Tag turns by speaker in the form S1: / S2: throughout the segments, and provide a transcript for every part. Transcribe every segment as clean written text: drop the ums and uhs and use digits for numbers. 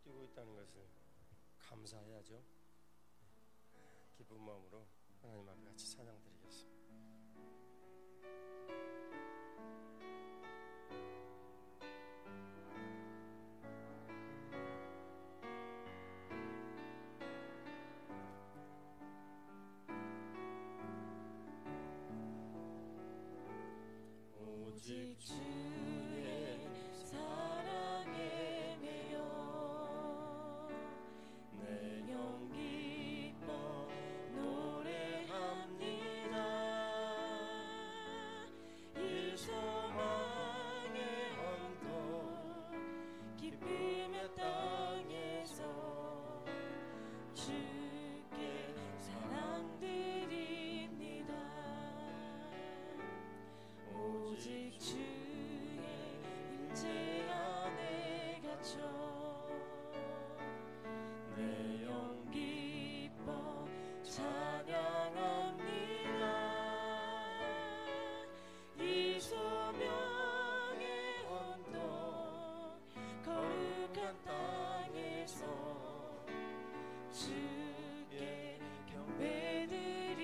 S1: 뛰고 있다는 것을 감사해야죠. 기쁜 마음으로 하나님 앞에 같이 찬양드리겠습니다.
S2: 오직 주의 사랑에 매여 내 영 기뻐 노래합니다. 이 소망의 언덕 기쁨의 땅에서 주께 사랑드립니다. 오직 주의 임재 안에 갇혀 내 영 기뻐 찬양합니다. 이 소명의 언덕 거룩한 땅에서 주께 경배드립니다.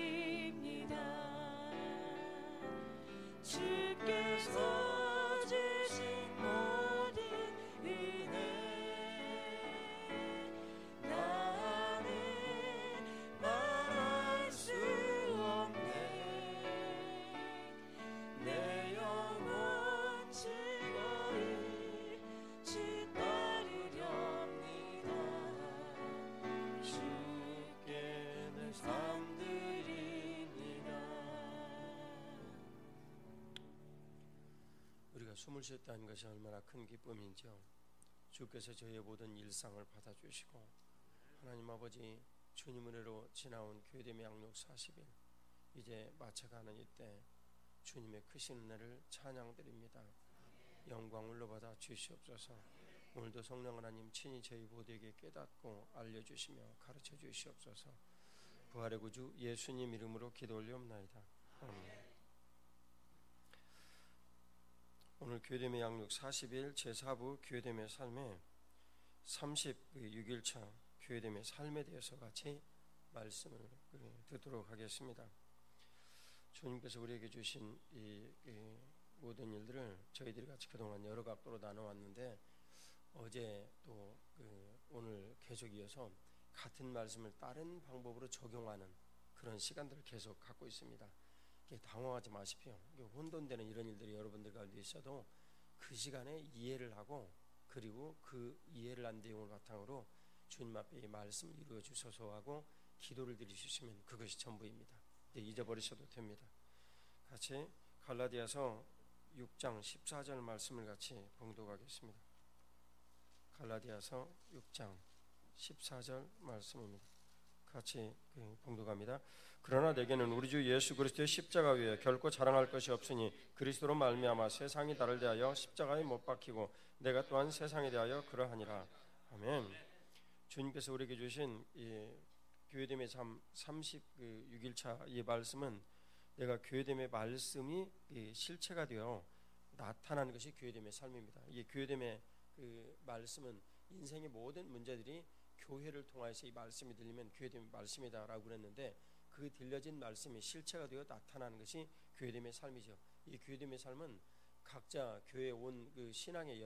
S2: 주께서 주신 모든 은혜 나는 말할 수 없네. 내 영혼 즐거이 주 따르렵니다. 주께 내 삶 드립니다.
S1: 우리가 숨을 쉬었다는 것이 얼마나 큰 기쁨인지요. 주께서 저희의 모든 일상을 받아주시고 하나님 아버지 주님 은혜로 지나온 교회됨의 양육 40일 이제 마쳐가는 이때 주님의 크신 은혜를 찬양드립니다. 영광 올려받아 주시옵소서. 오늘도 성령 하나님 친히 저희 모두에게 깨닫고 알려주시며 가르쳐 주시옵소서. 부활의 구주 예수님 이름으로 기도 올리옵나이다. 아멘. 오늘 교회됨의 양육 40일 제4부 교회됨의 삶의 36일차 교회됨의 삶에 대해서 같이 말씀을 듣도록 하겠습니다. 주님께서 우리에게 주신 이 모든 일들을 저희들이 같이 그동안 여러 각도로 나눠왔는데 어제 또 오늘 계속 이어서 같은 말씀을 다른 방법으로 적용하는 그런 시간들을 계속 갖고 있습니다. 당황하지 마십시오. 혼돈되는 이런 일들이 여러분들 가운데 있어도 그 시간에 이해를 하고 그리고 그 이해를 한 내용을 바탕으로 주님 앞에 이 말씀을 이루어 주소서 하고 기도를 드리시면 그것이 전부입니다. 잊어버리셔도 됩니다. 같이 갈라디아서 6장 14절 말씀을 같이 봉독하겠습니다. 갈라디아서 6장 14절 말씀입니다. 같이 봉독합니다. 그러나 내게는 우리 주 예수 그리스도의 십자가 위에 결코 자랑할 것이 없으니 그리스도로 말미암아 세상이 나를 대하여 십자가에 못 박히고 내가 또한 세상에 대하여 그러하니라. 아멘. 주님께서 우리에게 주신 이 교회됨의 삶 36일차 이 말씀은 내가 교회됨의 말씀이 실체가 되어 나타나는 것이 교회됨의 삶입니다. 이 교회됨의 그 말씀은 인생의 모든 문제들이 교회를 통해서 이 말씀이 들리면 교회됨의 말씀이다라고 그랬는데 그 들려진 말씀이 실체가 되어 나타나는 것이 교회됨의 삶이죠. 이 교회됨의 삶은 각자 교회에 온 그 신앙의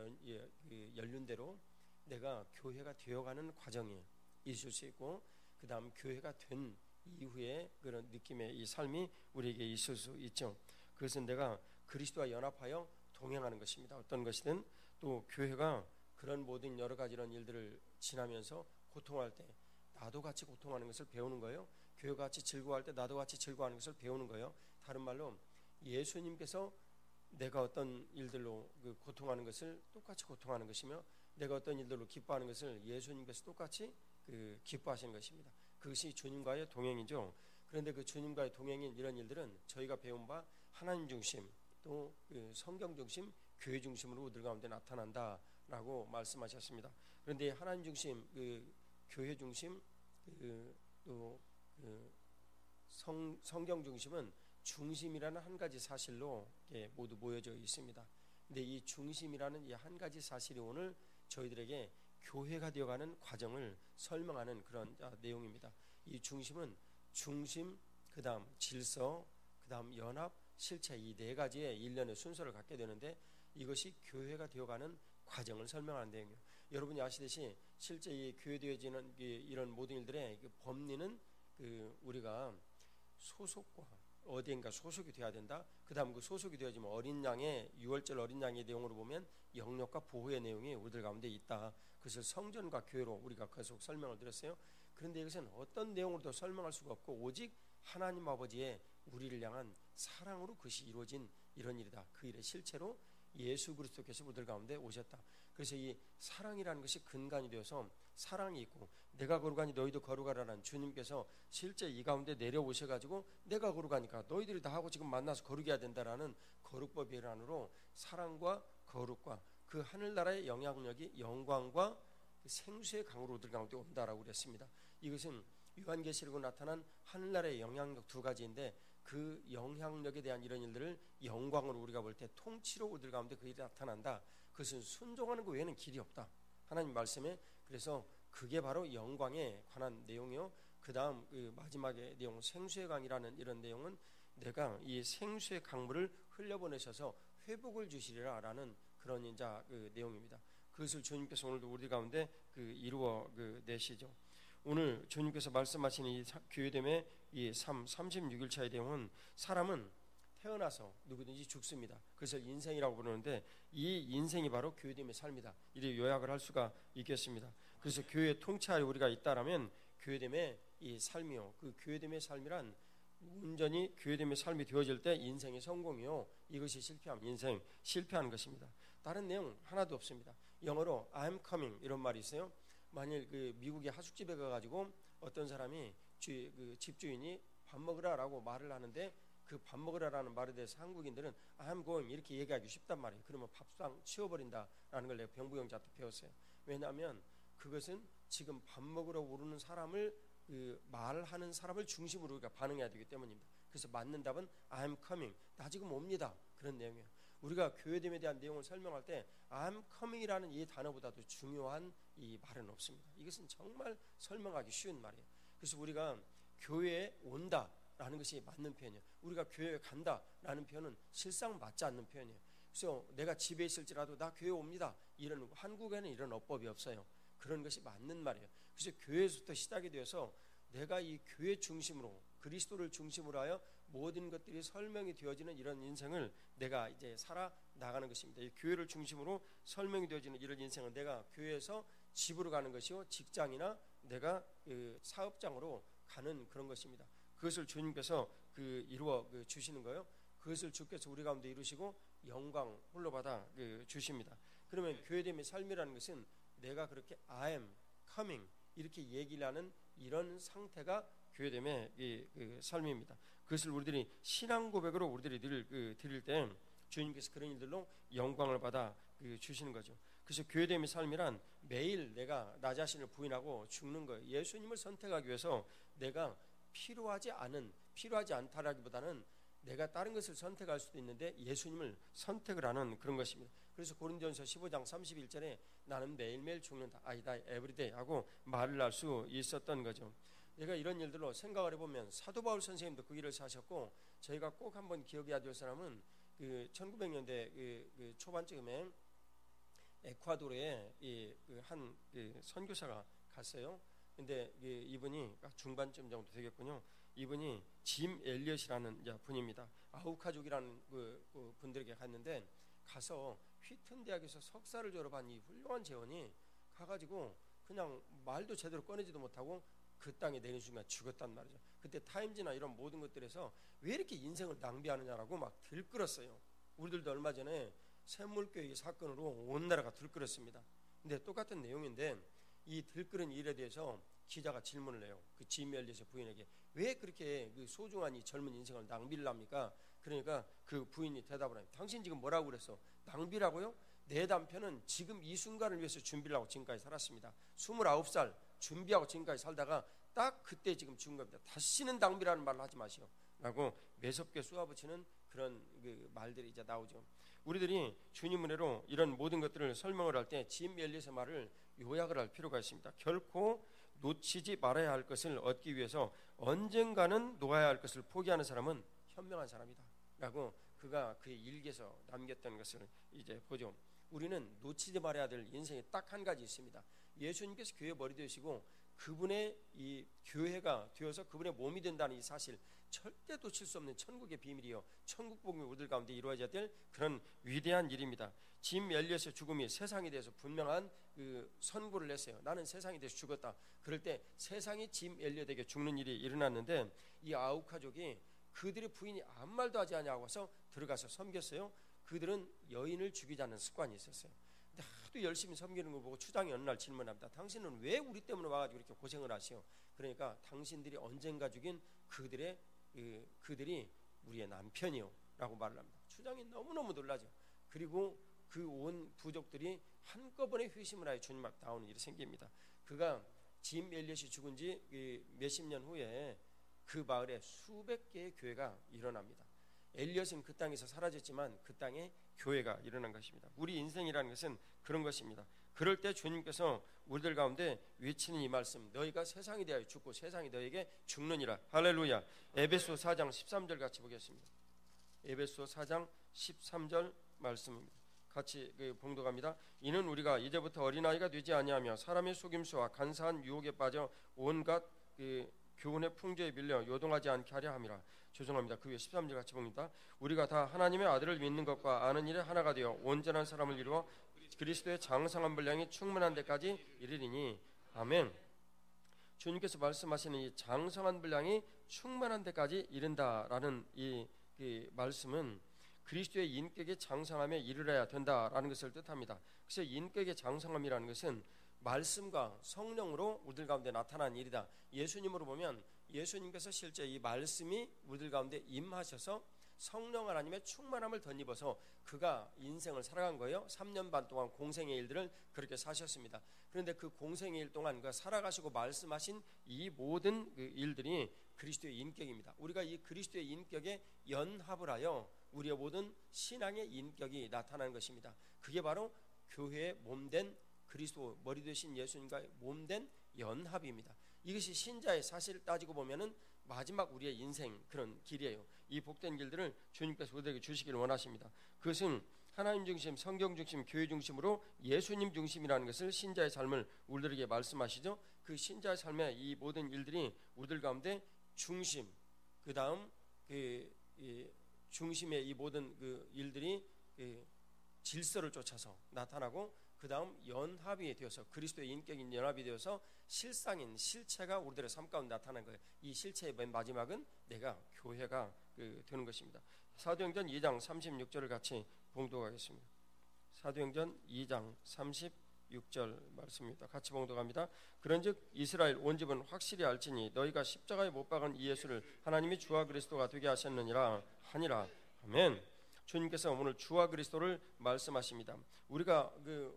S1: 연륜대로 내가 교회가 되어가는 과정이 있을 수 있고 그 다음 교회가 된 이후에 그런 느낌의 이 삶이 우리에게 있을 수 있죠. 그것은 내가 그리스도와 연합하여 동행하는 것입니다. 어떤 것이든 또 교회가 그런 모든 여러 가지 이런 일들을 지나면서 고통할 때 나도 같이 고통하는 것을 배우는 거예요. 교회가 같이 즐거워할 때 나도 같이 즐거워하는 것을 배우는 거예요. 다른 말로 예수님께서 내가 어떤 일들로 고통하는 것을 똑같이 고통하는 것이며 내가 어떤 일들로 기뻐하는 것을 예수님께서 똑같이 기뻐하시는 것입니다. 그것이 주님과의 동행이죠. 그런데 그 주님과의 동행인 이런 일들은 저희가 배운 바 하나님 중심 또 성경 중심 교회 중심으로 우리들 가운데 나타난다라고 말씀하셨습니다. 그런데 하나님 중심 교회 중심 또 성경 중심은 중심이라는 한 가지 사실로 모두 모여져 있습니다. 근데 이 중심이라는 이 한 가지 사실이 오늘 저희들에게 교회가 되어가는 과정을 설명하는 그런 내용입니다. 이 중심은 중심, 그 다음 질서, 그 다음 연합, 실체, 이 네 가지의 일련의 순서를 갖게 되는데 이것이 교회가 되어가는 과정을 설명하는 내용이에요. 여러분이 아시듯이 실제 이 교회되어지는 이런 모든 일들의 법리는 우리가 소속과 어디인가 소속이 되어야 된다. 그 다음 그 소속이 되어지면 어린 양의 유월절 어린 양의 내용으로 보면 영역과 보호의 내용이 우리들 가운데 있다. 그것을 성전과 교회로 우리가 계속 설명을 드렸어요. 그런데 이것은 어떤 내용으로도 설명할 수가 없고 오직 하나님 아버지의 우리를 향한 사랑으로 그것이 이루어진 이런 일이다. 그 일의 실체로 예수 그리스도께서 우리들 가운데 오셨다. 그래서 이 사랑이라는 것이 근간이 되어서 사랑이 있고 내가 거룩하니 너희도 거룩하라는 주님께서 실제 이 가운데 내려오셔가지고 내가 거룩하니까 너희들이 다 하고 지금 만나서 거룩해야 된다라는 거룩법의 일환으로 사랑과 거룩과 그 하늘나라의 영향력이 영광과 그 생수의 강으로 우리들 가운데 온다라고 그랬습니다. 이것은 요한계시록으로 나타난 하늘나라의 영향력 두 가지인데 그 영향력에 대한 이런 일들을 영광으로 우리가 볼 때 통치로 우리들 가운데 그 일이 나타난다. 그것은 순종하는 것 외에는 길이 없다. 하나님 말씀에 그래서 그게 바로 영광에 관한 내용이요. 그 다음 그 마지막의 내용 생수의 강이라는 이런 내용은 내가 이 생수의 강물을 흘려보내셔서 회복을 주시리라라는 그런 이제 그 내용입니다. 그것을 주님께서 오늘도 우리 가운데 이루어 내시죠. 오늘 주님께서 말씀하신 이 교회됨의 이 36일차의 내용은 사람은 태어나서 누구든지 죽습니다. 그래서 인생이라고 부르는데 이 인생이 바로 교회됨의 삶이다. 이렇게 요약을 할 수가 있겠습니다. 그래서 교회 통치하에 우리가 있다라면 교회됨의 이 삶이요. 그 교회됨의 삶이란 온전히 교회됨의 삶이 되어질 때 인생의 성공이요. 이것이 실패하면 인생 실패하는 것입니다. 다른 내용 하나도 없습니다. 영어로 I'm coming 이런 말이 있어요. 만일 미국의 하숙집에 가가지고 어떤 사람이 집주인이 밥 먹으라라고 말을 하는데 그 밥 먹으라라는 말에 대해서 한국인들은 I'm going 이렇게 얘기하기 쉽단 말이에요. 그러면 밥상 치워버린다라는 걸 내가 병부형제한테 배웠어요. 왜냐하면 그것은 지금 밥 먹으러 오르는 사람을 말하는 사람을 중심으로 우리가 반응해야 되기 때문입니다. 그래서 맞는 답은 I'm coming 나 지금 옵니다. 그런 내용이에요. 우리가 교회됨에 대한 내용을 설명할 때 I'm coming이라는 이 단어보다도 중요한 이 말은 없습니다. 이것은 정말 설명하기 쉬운 말이에요. 그래서 우리가 교회에 온다라는 것이 맞는 표현이에요. 우리가 교회에 간다라는 표현은 실상 맞지 않는 표현이에요. 그래서 내가 집에 있을지라도 나 교회 옵니다. 이런 한국에는 이런 어법이 없어요. 그런 것이 맞는 말이에요. 그래서 교회에서부터 시작이 되어서 내가 이 교회 중심으로 그리스도를 중심으로 하여 모든 것들이 설명이 되어지는 이런 인생을 내가 이제 살아 나가는 것입니다. 이 교회를 중심으로 설명이 되어지는 이런 인생은 내가 교회에서 집으로 가는 것이요 직장이나 내가 사업장으로 가는 그런 것입니다. 그것을 주님께서 이루어 주시는 거예요. 그것을 주께서 우리 가운데 이루시고 영광 홀로 받아 주십니다. 그러면 교회됨의 삶이라는 것은 내가 그렇게 I am coming 이렇게 얘기를 하는 이런 상태가 교회됨의 삶입니다. 그것을 우리들이 신앙 고백으로 우리들이 늘 드릴 때 주님께서 그런 일들로 영광을 받아 주시는 거죠. 그래서 교회됨의 삶이란 매일 내가 나 자신을 부인하고 죽는 거예요. 예수님을 선택하기 위해서 내가 필요하지 않다라기보다는 내가 다른 것을 선택할 수도 있는데 예수님을 선택을 하는 그런 것입니다. 그래서 고린도전서 15장 31절에 나는 매일매일 죽는다. I die every day 하고 말을 할 수 있었던 거죠. 내가 이런 일들로 생각을 해보면 사도 바울 선생님도 그 일을 사셨고 저희가 꼭 한번 기억해야 될 사람은 1900년대 초반쯤에 에콰도르에 한 선교사가 갔어요. 근데 이분이 중반쯤 정도 되겠군요. 이분이 짐 엘리엇이라는 분입니다. 아우카족이라는 분들에게 갔는데 가서 휘튼 대학에서 석사를 졸업한 이 훌륭한 재원이 가가지고 그냥 말도 제대로 꺼내지도 못하고 그 땅에 내린 순간 죽었단 말이죠. 그때 타임즈나 이런 모든 것들에서 왜 이렇게 인생을 낭비하느냐라고 막 들끓었어요. 우리들도 얼마 전에 샘물교회 사건으로 온 나라가 들끓었습니다. 근데 똑같은 내용인데 이 들끓은 일에 대해서 기자가 질문을 해요. 그 짐 엘리엇의 부인에게 왜 그렇게 소중한 이 젊은 인생을 낭비를 합니까? 그러니까 그 부인이 대답을 해요. 당신 지금 뭐라고 그랬어? 낭비라고요? 내 남편은 지금 이 순간을 위해서 준비를 하고 지금까지 살았습니다. 29살 준비하고 지금까지 살다가 딱 그때 지금 죽은 겁니다. 다시는 낭비라는 말을 하지 마시오 라고 매섭게 쏘아붙이는 그런 말들이 이제 나오죠. 우리들이 주님 은혜로 이런 모든 것들을 설명을 할 때 짐 엘리엇의 말을 요약을 할 필요가 있습니다. 결코 놓치지 말아야 할 것을 얻기 위해서 언젠가는 놓아야 할 것을 포기하는 사람은 현명한 사람이다 라고 그가 그의 일기에서 남겼던 것을 이제 보죠. 우리는 놓치지 말아야 될 인생이 딱 한 가지 있습니다. 예수님께서 교회 머리 되시고 그분의 이 교회가 되어서 그분의 몸이 된다는 이 사실, 절대 놓칠 수 없는 천국의 비밀이요, 천국 복음이 우리들 가운데 이루어져야 될 그런 위대한 일입니다. 짐 엘리엇의 죽음이 세상에 대해서 분명한 그 선고를 했어요. 나는 세상에 대해서 죽었다. 그럴 때 세상이 짐 엘리엇에게 죽는 일이 일어났는데 이 아우카족이 그들의 부인이 아무 말도 하지 않냐고 해서 들어가서 섬겼어요. 그들은 여인을 죽이자는 습관이 있었어요. 근데 하도 열심히 섬기는 거 보고 추장이 어느 날 질문합니다. 당신은 왜 우리 때문에 와가지고 이렇게 고생을 하시오? 그러니까 당신들이 언젠가 죽인 그들이 우리의 남편이요 라고 말을 합니다. 추장이 너무너무 놀라죠. 그리고 그 온 부족들이 한꺼번에 회심을 하여 주님 앞에 나오는 일이 생깁니다. 그가 짐 엘리엇이 죽은 지 몇십 년 후에 그 마을에 수백 개의 교회가 일어납니다. 엘리엇은 그 땅에서 사라졌지만 그 땅에 교회가 일어난 것입니다. 우리 인생이라는 것은 그런 것입니다. 그럴 때 주님께서 우리들 가운데 외치는 이 말씀, 너희가 세상에 대하여 죽고 세상이 너희에게 죽느니라. 할렐루야. 에베소 4장 13절 같이 보겠습니다. 에베소 4장 13절 말씀입니다. 같이 봉독합니다. 이는 우리가 이제부터 어린아이가 되지 아니하며 사람의 속임수와 간사한 유혹에 빠져 온갖 교훈의 풍조에 밀려 요동하지 않게 하려 함이라. 죄송합니다. 그 위에 13절 같이 봅니다. 우리가 다 하나님의 아들을 믿는 것과 아는 일에 하나가 되어 온전한 사람을 이루어 그리스도의 장성한 분량이 충만한 데까지 이르리니. 아멘. 주님께서 말씀하시는 이 장성한 분량이 충만한 데까지 이른다라는 이 말씀은 그리스도의 인격의 장성함에 이르러야 된다라는 것을 뜻합니다. 그래서 인격의 장성함이라는 것은 말씀과 성령으로 우리들 가운데 나타난 일이다. 예수님으로 보면 예수님께서 실제 이 말씀이 우리들 가운데 임하셔서 성령 하나님의 충만함을 덧입어서 그가 인생을 살아간 거예요. 3년 반 동안 공생의 일들을 그렇게 사셨습니다. 그런데 그 공생의 일 동안 그 살아가시고 말씀하신 이 모든 그 일들이 그리스도의 인격입니다. 우리가 이 그리스도의 인격에 연합을 하여 우리의 모든 신앙의 인격이 나타나는 것입니다. 그게 바로 교회의 몸된 그리스도 머리 되신 예수님과의 몸된 연합입니다. 이것이 신자의 사실 따지고 보면은 마지막 우리의 인생 그런 길이에요. 이 복된 길들을 주님께서 우리에게 주시기를 원하십니다. 그것은 하나님 중심, 성경 중심, 교회 중심으로 예수님 중심이라는 것을 신자의 삶을 우리들에게 말씀하시죠. 그 신자의 삶의 이 모든 일들이 우리들 가운데 중심, 그 다음 중심의 이 모든 그 일들이 질서를 쫓아서 나타나고 그 다음 연합이 되어서 그리스도의 인격인 연합이 되어서 실상인 실체가 우리들의 삶 가운데 나타난 거예요. 이 실체의 맨 마지막은 내가 교회가 되는 것입니다. 사도행전 2장 36절을 같이 봉독하겠습니다. 사도행전 2장 36절 말씀입니다. 같이 봉독합니다. 그런즉 이스라엘 온 집은 확실히 알지니 너희가 십자가에 못 박은 이 예수를 하나님이 주와 그리스도가 되게 하셨느니라 하니라. 아멘. 주님께서 오늘 주와 그리스도를 말씀하십니다. 우리가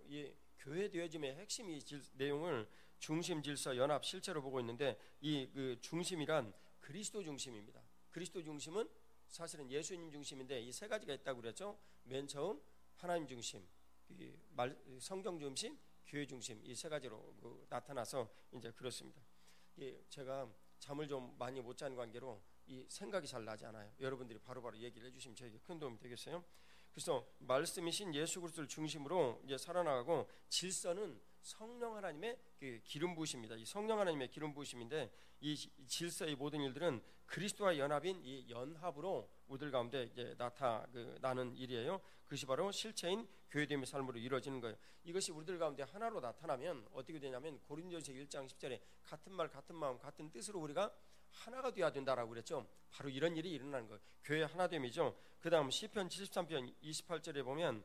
S1: 이 교회 되어짐의 핵심 이 내용을 중심, 질서, 연합, 실체로 보고 있는데 이 중심이란 그리스도 중심입니다. 그리스도 중심은 사실은 예수님 중심인데 이 세 가지가 있다고 그랬죠. 맨 처음 하나님 중심, 성경 중심, 교회 중심, 이 세 가지로 나타나서 이제 그렇습니다. 제가 잠을 좀 많이 못 자는 관계로 이 생각이 잘 나지 않아요. 여러분들이 바로바로 얘기를 해주시면 저에게 큰 도움이 되겠어요. 그래서 말씀이신 예수 그리스도를 중심으로 이제 살아나가고 질서는 성령 하나님의 기름 부으심입니다. 이 성령 하나님의 기름 부으심인데 이 질서의 모든 일들은 그리스도와 연합인 이 연합으로 우리들 가운데 이제 나타나는 일이에요. 그것이 바로 실체인 교회됨의 삶으로 이루어지는 거예요. 이것이 우리들 가운데 하나로 나타나면 어떻게 되냐면 고린도전서 1장 10절에 같은 말, 같은 마음, 같은 뜻으로 우리가 하나가 되어야 된다라고 그랬죠. 바로 이런 일이 일어나는 거예요. 교회 하나됨이죠. 그 다음 시편 73편 28절에 보면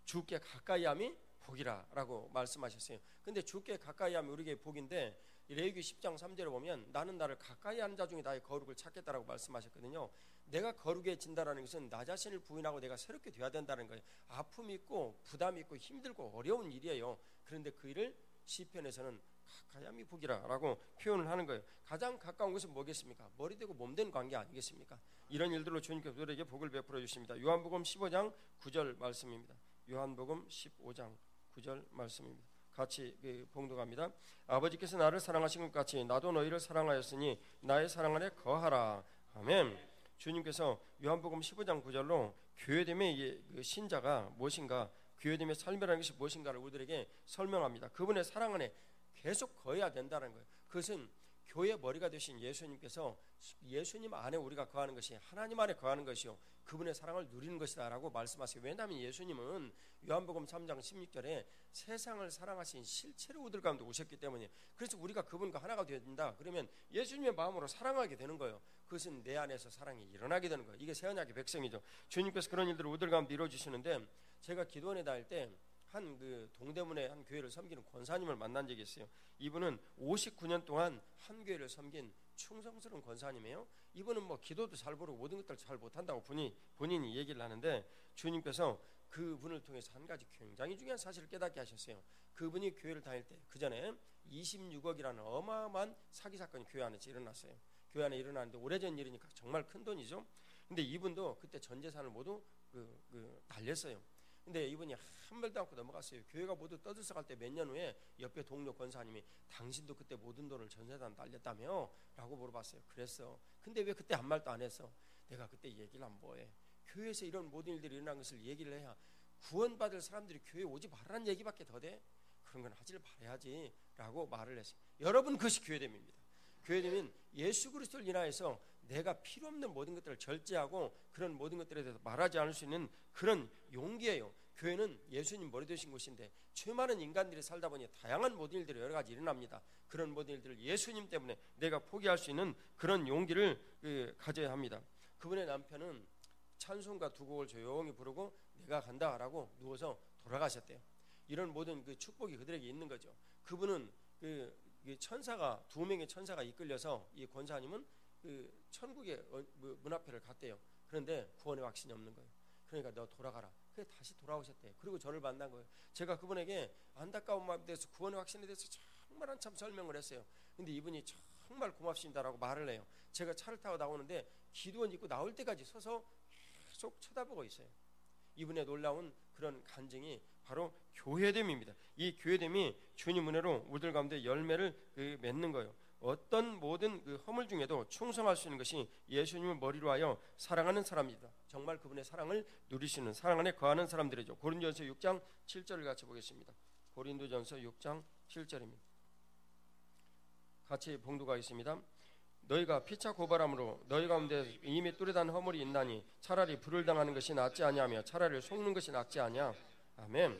S1: 주께 가까이함이 복이라라고 말씀하셨어요. 근데 주께 가까이함이 우리에게 복인데 레위기 10장 3절에 보면 나는 나를 가까이하는 자 중에 나의 거룩을 찾겠다라고 말씀하셨거든요. 내가 거룩해진다라는 것은 나 자신을 부인하고 내가 새롭게 돼야 된다는 거예요. 아픔이 있고 부담이 있고 힘들고 어려운 일이에요. 그런데 그 일을 시편에서는 가까이함이 복이라라고 표현을 하는 거예요. 가장 가까운 것은 뭐겠습니까? 머리 되고 몸 된 관계 아니겠습니까? 이런 일들로 주님께서 우리에게 복을 베풀어 주십니다. 요한복음 15장 9절 말씀입니다. 요한복음 15장 9절 말씀입니다. 같이 봉독합니다. 아버지께서 나를 사랑하신 것 같이 나도 너희를 사랑하였으니 나의 사랑 안에 거하라. 아멘. 주님께서 요한복음 15장 9절로 교회됨의 신자가 무엇인가, 교회됨의 삶이라는 것이 무엇인가를 우리들에게 설명합니다. 그분의 사랑 안에 계속 거해야 된다는 거예요. 그것은 교회 머리가 되신 예수님께서 예수님 안에 우리가 거하는 것이 하나님 안에 거하는 것이요 그분의 사랑을 누리는 것이다 라고 말씀하세요. 왜냐하면 예수님은 요한복음 3장 16절에 세상을 사랑하신 실체로 우리들 가운데 오셨기 때문에, 그래서 우리가 그분과 하나가 되어야 된다. 그러면 예수님의 마음으로 사랑하게 되는 거예요. 그것은 내 안에서 사랑이 일어나게 되는 거예요. 이게 새언약의 백성이죠. 주님께서 그런 일들을 우리들 가운데 이루어주시는데, 제가 기도원에 다닐 때 한 동대문의 한 교회를 섬기는 권사님을 만난 적이 있어요. 이분은 59년 동안 한 교회를 섬긴 충성스러운 권사님이에요. 이분은 뭐 기도도 잘 모르고 모든 것들을 잘 못한다고 본인이 얘기를 하는데, 주님께서 그분을 통해서 한 가지 굉장히 중요한 사실을 깨닫게 하셨어요. 그분이 교회를 다닐 때 그 전에 26억이라는 어마어마한 사기 사건이 교회 안에서 일어났어요. 교회 안에 일어났는데 오래전 일이니까 정말 큰 돈이죠. 근데 이분도 그때 전 재산을 모두 날렸어요. 근데 이분이 한 말도 않고 넘어갔어요. 교회가 모두 떠들썩할 때 몇 년 후에 옆에 동료 권사님이 당신도 그때 모든 돈을 전 재산 날렸다며? 라고 물어봤어요. 그랬어. 근데 왜 그때 한 말도 안 했어? 내가 그때 얘기를 안 뭐해. 교회에서 이런 모든 일들이 일어난 것을 얘기를 해야 구원받을 사람들이 교회에 오지 말라는 얘기밖에 더 돼? 그런 건 하지를 말아야지 라고 말을 했어요. 여러분, 그것이 교회됨입니다. 교회됨은 예수 그리스도를 인하여서 내가 필요 없는 모든 것들을 절제하고 그런 모든 것들에 대해서 말하지 않을 수 있는 그런 용기예요. 교회는 예수님 머리 되신 곳인데 죄 많은 인간들이 살다 보니 다양한 모든 일들이 여러 가지 일어납니다. 그런 모든 일들을 예수님 때문에 내가 포기할 수 있는 그런 용기를 가져야 합니다. 그분의 남편은 찬송가 두 곡을 조용히 부르고 내가 간다라고 누워서 돌아가셨대요. 이런 모든 그 축복이 그들에게 있는 거죠. 그분은 천사가 두 명의 천사가 이끌려서 이 권사님은 천국의 문 앞에를 갔대요. 그런데 구원의 확신이 없는 거예요. 그러니까 너 돌아가라. 그래 다시 돌아오셨대요. 그리고 저를 만난 거예요. 제가 그분에게 안타까운 마음에 대해서 구원의 확신에 대해서 정말 한참 설명을 했어요. 근데 이분이 정말 고맙습니다라고 말을 해요. 제가 차를 타고 나오는데 기도원 입고 나올 때까지 서서 계속 쳐다보고 있어요. 이분의 놀라운 그런 간증이 바로 교회됨입니다. 이 교회됨이 주님 은혜로 우리들 가운데 열매를 맺는 거예요. 어떤 모든 허물 중에도 충성할 수 있는 것이 예수님을 머리로 하여 사랑하는 사람입니다. 정말 그분의 사랑을 누리시는, 사랑 안에 거하는 사람들이죠. 고린도전서 6장 7절을 같이 보겠습니다. 고린도전서 6장 7절입니다. 같이 봉독하겠습니다. 너희가 피차 고발함으로 너희 가운데 이미 뚜렷한 허물이 있나니 차라리 불을 당하는 것이 낫지 아니하며 차라리 속는 것이 낫지 아니하. 아멘.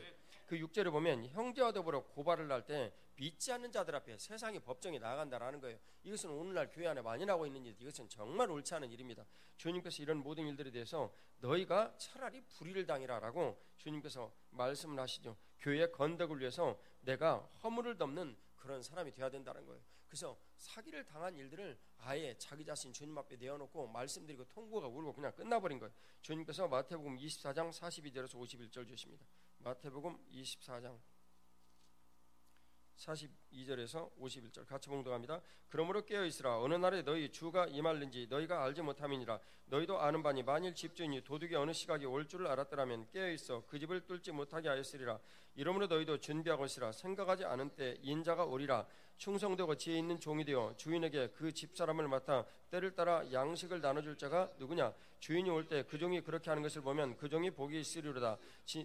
S1: 그 6절에 보면 형제와 더불어 고발을 할 때 믿지 않는 자들 앞에 세상의 법정에 나아간다라는 거예요. 이것은 오늘날 교회 안에 많이 나오고 있는 일, 이것은 정말 옳지 않은 일입니다. 주님께서 이런 모든 일들에 대해서 너희가 차라리 불의를 당이라라고 주님께서 말씀을 하시죠. 교회의 건덕을 위해서 내가 허물을 덮는 그런 사람이 되어야 된다는 거예요. 그래서 사기를 당한 일들을 아예 자기 자신 주님 앞에 내어놓고 말씀드리고 통보가 울고 그냥 끝나버린 거예요. 주님께서 마태복음 24장 42절에서 51절 주십니다. 마태복음 24장 42절에서 51절 같이 봉독합니다. 그러므로 깨어있으라. 어느 날에 너희 주가 임할는지 너희가 알지 못함이니라. 너희도 아는 바니 만일 집주인이 도둑이 어느 시각에 올 줄을 알았더라면 깨어있어 그 집을 뚫지 못하게 하였으리라. 이러므로 너희도 준비하고 있으라. 생각하지 않은 때 인자가 오리라. 충성되고 지혜 있는 종이 되어 주인에게 그 집사람을 맡아 때를 따라 양식을 나눠줄 자가 누구냐. 주인이 올 때 그 종이 그렇게 하는 것을 보면 그 종이 복이 있으리로다.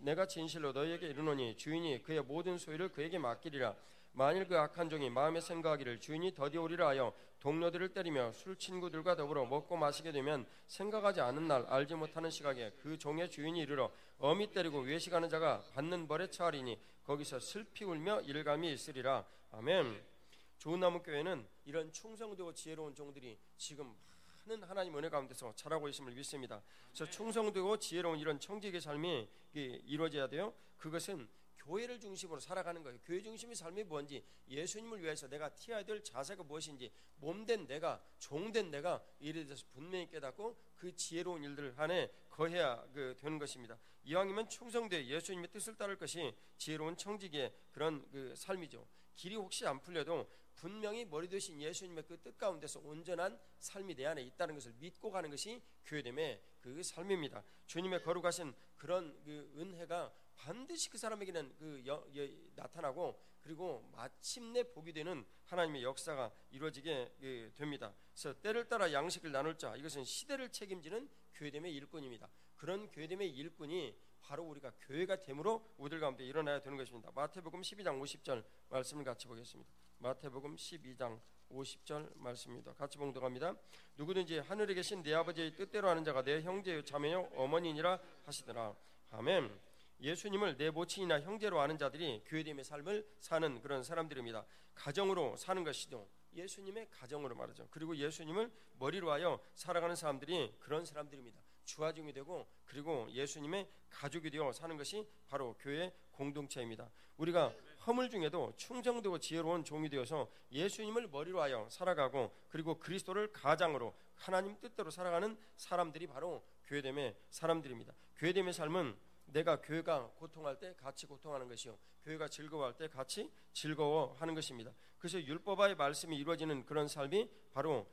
S1: 내가 진실로 너희에게 이르노니 주인이 그의 모든 소유를 그에게 맡기리라. 만일 그 악한 종이 마음에 생각하기를 주인이 더디 오리라 하여 동료들을 때리며 술 친구들과 더불어 먹고 마시게 되면 생각하지 않은 날 알지 못하는 시각에 그 종의 주인이 이르러 엄히 때리고 외식하는 자가 받는 벌에 처하리니 거기서 슬피 울며 일감이 있으리라. 아멘. 좋은 나무 교회는 이런 충성되고 지혜로운 종들이 지금 많은 하나님 은혜 가운데서 자라고 있음을 믿습니다. 그래서 충성되고 지혜로운 이런 청지기의 삶이 이루어져야 돼요. 그것은 교회를 중심으로 살아가는 거예요. 교회 중심의 삶이 뭔지, 예수님을 위해서 내가 티해야 될 자세가 무엇인지, 몸된 내가, 종된 내가 이에 대해서 분명히 깨닫고 그 지혜로운 일들 안에 거해야 되는 것입니다. 이왕이면 충성되어 예수님의 뜻을 따를 것이 지혜로운 청지기의 그런 삶이죠. 길이 혹시 안 풀려도 분명히 머리 되신 예수님의 그 뜻 가운데서 온전한 삶이 내 안에 있다는 것을 믿고 가는 것이 교회됨의 그 삶입니다. 주님의 거룩하신 그런 은혜가 반드시 그 사람에게는 나타나고 그리고 마침내 복이 되는 하나님의 역사가 이루어지게 됩니다. 그래서 때를 따라 양식을 나눌 자, 이것은 시대를 책임지는 교회됨의 일꾼입니다. 그런 교회됨의 일꾼이 바로 우리가 교회가 됨으로 우리들 가운데 일어나야 되는 것입니다. 마태복음 12장 50절 말씀을 같이 보겠습니다. 마태복음 12장 50절 말씀입니다. 같이 봉독합니다. 누구든지 하늘에 계신 내 아버지의 뜻대로 하는 자가 내 형제요 자매요 어머니니라 하시더라. 아멘. 예수님을 내 모친이나 형제로 아는 자들이 교회됨의 삶을 사는 그런 사람들입니다. 가정으로 사는 것이죠. 예수님의 가정으로 말하죠. 그리고 예수님을 머리로 하여 살아가는 사람들이 그런 사람들입니다. 주화중이 되고 그리고 예수님의 가족이 되어 사는 것이 바로 교회 공동체입니다. 우리가 허물 중에도 충성되고 지혜로운 종이 되어서 예수님을 머리로 하여 살아가고 그리고 그리스도를 가장으로 하나님 뜻대로 살아가는 사람들이 바로 교회됨의 사람들입니다. 교회됨의 삶은 내가 교회가 고통할 때 같이 고통하는 것이요, 교회가 즐거워할 때 같이 즐거워하는 것입니다. 그래서 율법화의 말씀이 이루어지는 그런 삶이 바로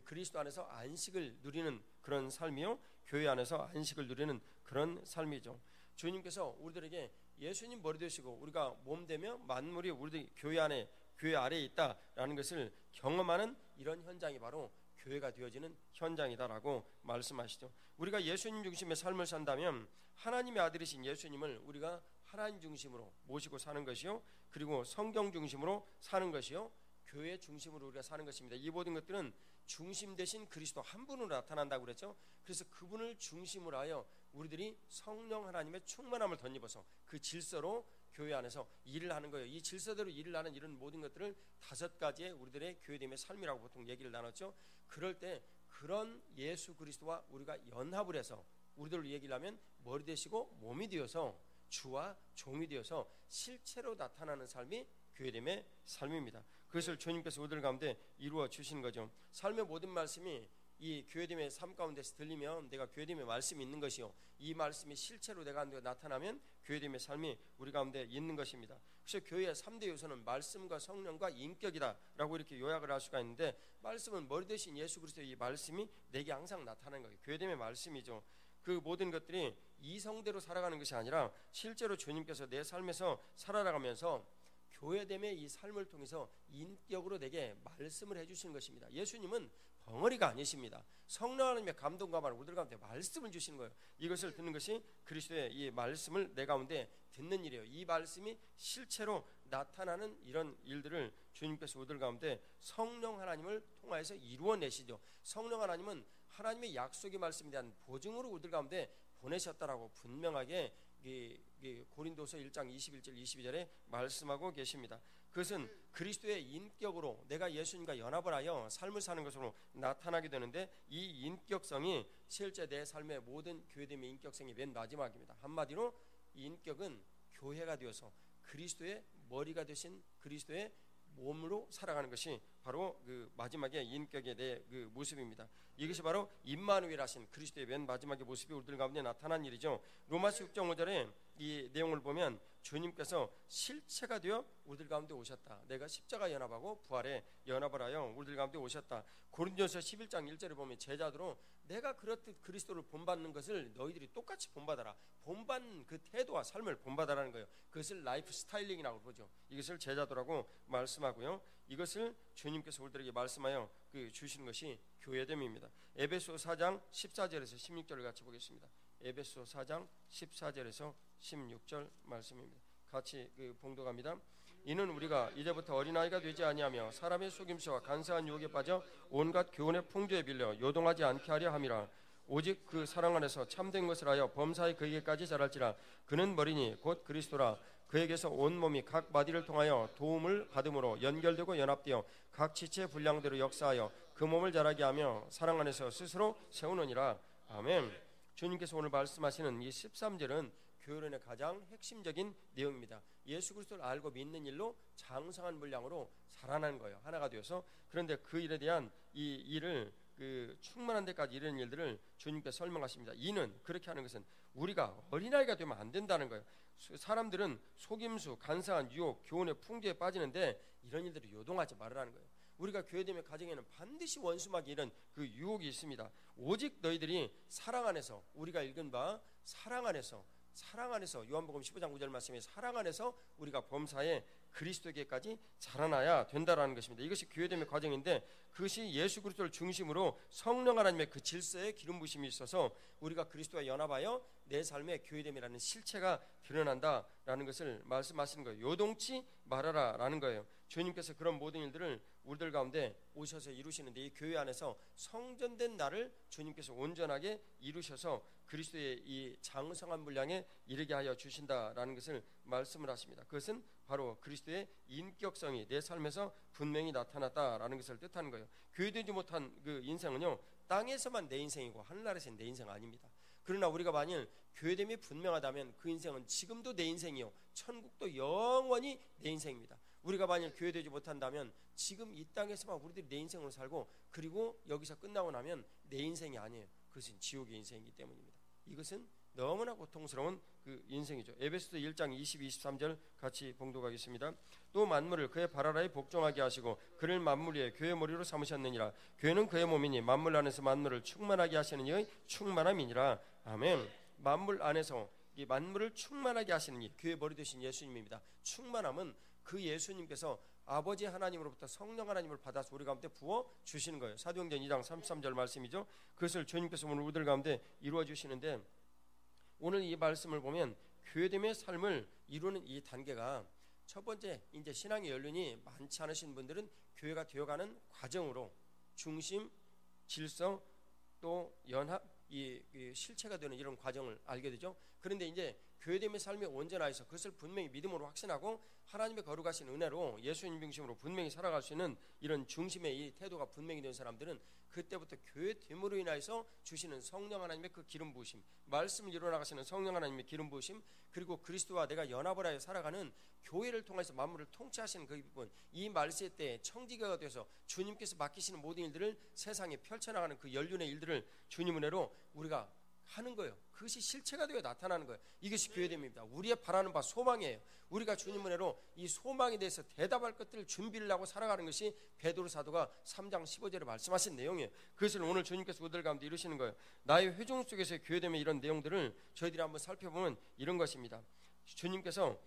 S1: 그리스도 안에서 안식을 누리는 그런 삶이요, 교회 안에서 안식을 누리는 그런 삶이죠. 주님께서 우리들에게 예수님 머리 되시고 우리가 몸 되며 만물이 우리들 교회 아래에 있다라는 것을 경험하는 이런 현장이 바로 교회가 되어지는 현장이다라고 말씀하시죠. 우리가 예수님 중심의 삶을 산다면 하나님의 아들이신 예수님을 우리가 하나님 중심으로 모시고 사는 것이요, 그리고 성경 중심으로 사는 것이요, 교회 중심으로 우리가 사는 것입니다. 이 모든 것들은 중심 대신 그리스도 한 분으로 나타난다고 그랬죠. 그래서 그분을 중심으로 하여 우리들이 성령 하나님의 충만함을 덧입어서 그 질서로 교회 안에서 일을 하는 거예요. 이 질서대로 일을 하는 이런 모든 것들을 5가지의 우리들의 교회됨의 삶이라고 보통 얘기를 나눴죠. 그럴 때 그런 예수 그리스도와 우리가 연합을 해서 우리들을 얘기를 하면 머리 되시고 몸이 되어서 주와 종이 되어서 실체로 나타나는 삶이 교회됨의 삶입니다. 그것을 주님께서 우리들 가운데 이루어 주신 거죠. 삶의 모든 말씀이 이 교회됨의 삶 가운데서 들리면 내가 교회됨의 말씀이 있는 것이요, 이 말씀이 실체로 내가 나타나면 교회됨의 삶이 우리 가운데 있는 것입니다. 그래서 교회의 3대 요소는 말씀과 성령과 인격이다 라고 이렇게 요약을 할 수가 있는데, 말씀은 머리 대신 예수 그리스도의 이 말씀이 내게 항상 나타나는 거예요. 교회됨의 말씀이죠. 그 모든 것들이 이성대로 살아가는 것이 아니라 실제로 주님께서 내 삶에서 살아가면서 교회됨의 이 삶을 통해서 인격으로 내게 말씀을 해주시는 것입니다. 예수님은 벙어리가 아니십니다. 성령 하나님의 감동과 우리들 가운데 말씀을 주시는 거예요. 이것을 듣는 것이 그리스도의 이 말씀을 내 가운데 듣는 일이에요. 이 말씀이 실체로 나타나는 이런 일들을 주님께서 우리들 가운데 성령 하나님을 통하여서 이루어내시죠. 성령 하나님은 하나님의 약속의 말씀에 대한 보증으로 우리들 가운데 보내셨다라고 분명하게 고린도서 1장 21절 22절에 말씀하고 계십니다. 그것은 그리스도의 인격으로 내가 예수님과 연합을 하여 삶을 사는 것으로 나타나게 되는데, 이 인격성이 실제 내 삶의 모든 교회됨의 인격성이 맨 마지막입니다. 한마디로 이 인격은 교회가 되어서 그리스도의 머리가 되신 그리스도의 몸으로 살아가는 것이 바로 그 마지막의 인격의 내 그 모습입니다. 이것이 바로 임마누엘 하신 그리스도의 맨 마지막의 모습이 우리들 가운데 나타난 일이죠. 로마서 6장 5절에 이 내용을 보면 주님께서 실체가 되어 우리들 가운데 오셨다. 내가 십자가 연합하고 부활에 연합을 하여 우리들 가운데 오셨다. 고린도서 11장 1절에 보면 제자들로 내가 그렇듯 그리스도를 본받는 것을 너희들이 똑같이 본받아라. 본받는 그 태도와 삶을 본받아라는 거예요. 그것을 라이프 스타일링이라고 보죠. 이것을 제자도라고 말씀하고요. 이것을 주님께서 우리들에게 말씀하여 주시는 것이 교회됨입니다. 에베소 4장 14절에서 16절을 같이 보겠습니다. 에베소 4장 14절에서 16절 말씀입니다. 같이 봉독합니다. 이는 우리가 이제부터 어린아이가 되지 아니하며 사람의 속임수와 간사한 유혹에 빠져 온갖 교훈의 풍조에 빌려 요동하지 않게 하려 함이라. 오직 그 사랑 안에서 참된 것을 하여 범사에 그에게까지 자랄지라. 그는 머리니 곧 그리스도라. 그에게서 온 몸이 각 마디를 통하여 도움을 받음으로 연결되고 연합되어 각 지체의 분량대로 역사하여 그 몸을 자라게 하며 사랑 안에서 스스로 세우느니라. 아멘. 주님께서 오늘 말씀하시는 이 13절은 교회론의 가장 핵심적인 내용입니다. 예수 그리스도를 알고 믿는 일로 장성한 분량으로 자라나는 거예요. 하나가 되어서. 그런데 그 일에 대한 이 일을 충만한 데까지 이르는 일들을 주님께서 설명하십니다. 이는 그렇게 하는 것은 우리가 어린아이가 되면 안 된다는 거예요. 사람들은 속임수, 간사한 유혹, 교훈의 풍조에 빠지는데 이런 일들을 요동하지 말으라는 거예요. 우리가 교회됨의 가정에는 반드시 원수막이 이런 그 유혹이 있습니다. 오직 너희들이 사랑 안에서, 우리가 읽은 바 사랑 안에서 사랑 안에서 요한복음 15장 9절 말씀에 사랑 안에서 우리가 범사에 그리스도에게까지 자라나야 된다라는 것입니다. 이것이 교회됨의 과정인데 그것이 예수 그리스도를 중심으로 성령 하나님의 그 질서에 기름 부심이 있어서 우리가 그리스도와 연합하여 내 삶의 교회됨이라는 실체가 드러난다라는 것을 말씀하시는 거예요. 요동치 말아라라는 거예요. 주님께서 그런 모든 일들을 우리들 가운데 오셔서 이루시는데 이 교회 안에서 성전된 나를 주님께서 온전하게 이루셔서 그리스도의 이 장성한 분량에 이르게 하여 주신다라는 것을 말씀을 하십니다. 그것은 바로 그리스도의 인격성이 내 삶에서 분명히 나타났다라는 것을 뜻하는 거예요. 교회되지 못한 그 인생은요, 땅에서만 내 인생이고 하늘나라에서는 내 인생 아닙니다. 그러나 우리가 만일 교회됨이 분명하다면 그 인생은 지금도 내 인생이요, 천국도 영원히 내 인생입니다. 우리가 만일 교회되지 못한다면 지금 이 땅에서만 우리들이 내 인생으로 살고 그리고 여기서 끝나고 나면 내 인생이 아니에요. 그것은 지옥의 인생이기 때문입니다. 이것은 너무나 고통스러운 그 인생이죠. 에베소서 1장 22, 23절 같이 봉독하겠습니다. 또 만물을 그의 발 아래에 복종하게 하시고 그를 만물 위에 교회 머리로 삼으셨느니라. 교회는 그의 몸이니 만물 안에서 만물을 충만하게 하시는 이의 충만함이니라. 아멘. 만물 안에서 이 만물을 충만하게 하시는 이 교회 머리 되신 예수님입니다. 충만함은 그 예수님께서 아버지 하나님으로부터 성령 하나님을 받아서 우리 가운데 부어 주시는 거예요. 사도행전 2장 33절 말씀이죠. 그것을 주님께서 오늘 우리들 가운데 이루어 주시는데 오늘 이 말씀을 보면 교회됨의 삶을 이루는 이 단계가 첫 번째, 이제 신앙의 연륜이 많지 않으신 분들은 교회가 되어가는 과정으로 중심, 질서, 또 연합, 이 실체가 되는 이런 과정을 알게 되죠. 그런데 이제 교회됨의 삶이 온전하여서 그것을 분명히 믿음으로 확신하고 하나님의 거룩하신 은혜로 예수님 중심으로 분명히 살아갈 수 있는 이런 중심의 이 태도가 분명히 된 사람들은 그때부터 교회됨으로 인하여서 주시는 성령 하나님의 그 기름 부으심, 말씀을 이루어나가시는 성령 하나님의 기름 부으심, 그리고 그리스도와 내가 연합을 하여 살아가는 교회를 통해서 만물을 통치하시는 그 부분, 이 말세 때 청지기가 되어서 주님께서 맡기시는 모든 일들을 세상에 펼쳐나가는 그 연륜의 일들을 주님 은혜로 우리가 하는 거예요. 그것이 실체가 되어 나타나는 거예요. 이것이 교회됨입니다. 우리의 바라는 바 소망이에요. 우리가 주님 은혜로 이 소망에 대해서 대답할 것들을 준비를 하고 살아가는 것이 베드로 사도가 3장 15절에 말씀하신 내용이에요. 그것을 오늘 주님께서 우리들 가운데 이루시는 거예요. 나의 회중 속에서의 교회됨의 이런 내용들을 저희들이 한번 살펴보면 이런 것입니다. 주님께서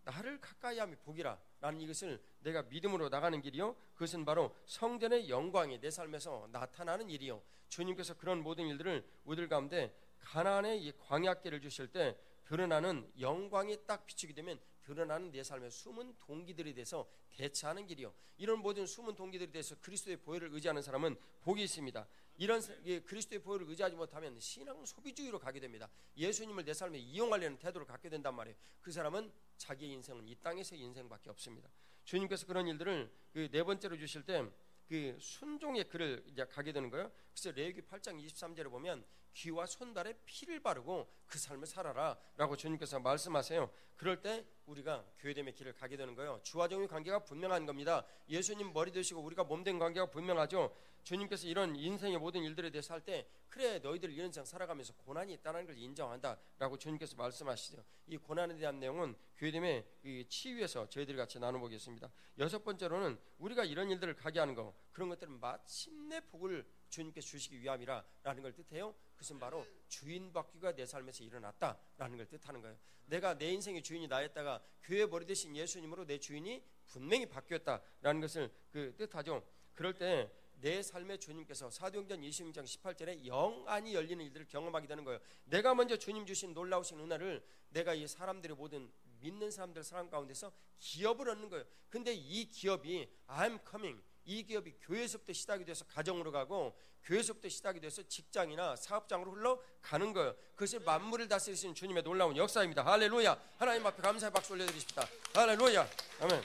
S1: 나를 가까이 함이 복이라 라는 이것을 내가 믿음으로 나가는 길이요, 그것은 바로 성전의 영광이 내 삶에서 나타나는 일이요, 주님께서 그런 모든 일들을 우리들 가운데 가나안의 이 광야길을 주실 때 드러나는 영광이 딱 비추게 되면 드러나는 내 삶의 숨은 동기들에 대해서 대처하는 길이요, 이런 모든 숨은 동기들에 대해서 그리스도의 보혈을 의지하는 사람은 복이 있습니다. 이런 그리스도의 보혈을 의지하지 못하면 신앙 소비주의로 가게 됩니다. 예수님을 내 삶에 이용하려는 태도를 갖게 된단 말이에요. 그 사람은 자기의 인생은 이 땅에서의 인생밖에 없습니다. 주님께서 그런 일들을 그 네 번째로 주실 때 그 순종의 길을 이제 가게 되는 거예요. 그래서 레위기 8장 23절에 보면 귀와 손발에 피를 바르고 그 삶을 살아라 라고 주님께서 말씀하세요. 그럴 때 우리가 교회됨의 길을 가게 되는 거예요. 주와 종의 관계가 분명한 겁니다. 예수님 머리 되시고 우리가 몸된 관계가 분명하죠. 주님께서 이런 인생의 모든 일들에 대해서 할 때 그래 너희들 이런 인생 살아가면서 고난이 있다는 걸 인정한다 라고 주님께서 말씀하시죠. 이 고난에 대한 내용은 교회됨의 치유에서 저희들이 같이 나눠보겠습니다. 여섯 번째로는 우리가 이런 일들을 가게 하는 거, 그런 것들은 마침내 복을 주님께서 주시기 위함이라 라는 걸 뜻해요. 그것은 바로 주인 바뀌기가 내 삶에서 일어났다라는 걸 뜻하는 거예요. 내가 내 인생의 주인이 나였다가 교회 머리 대신 예수님으로 내 주인이 분명히 바뀌었다라는 것을 그 뜻하죠. 그럴 때 내 삶의 주님께서 사도행전 26장 18절에 영안이 열리는 일들을 경험하게 되는 거예요. 내가 먼저 주님 주신 놀라우신 은혜를 내가 이 사람들의 모든 믿는 사람들 사람 가운데서 기업을 얻는 거예요. 근데 이 기업이 I'm coming, 이 기업이 교회에서부터 시작이 돼서 가정으로 가고 교회에서부터 시작이 돼서 직장이나 사업장으로 흘러가는 거예요. 그것이 만물을 다스리시는 주님의 놀라운 역사입니다. 할렐루야. 하나님 앞에 감사의 박수 올려드리십시다. 할렐루야. 아멘.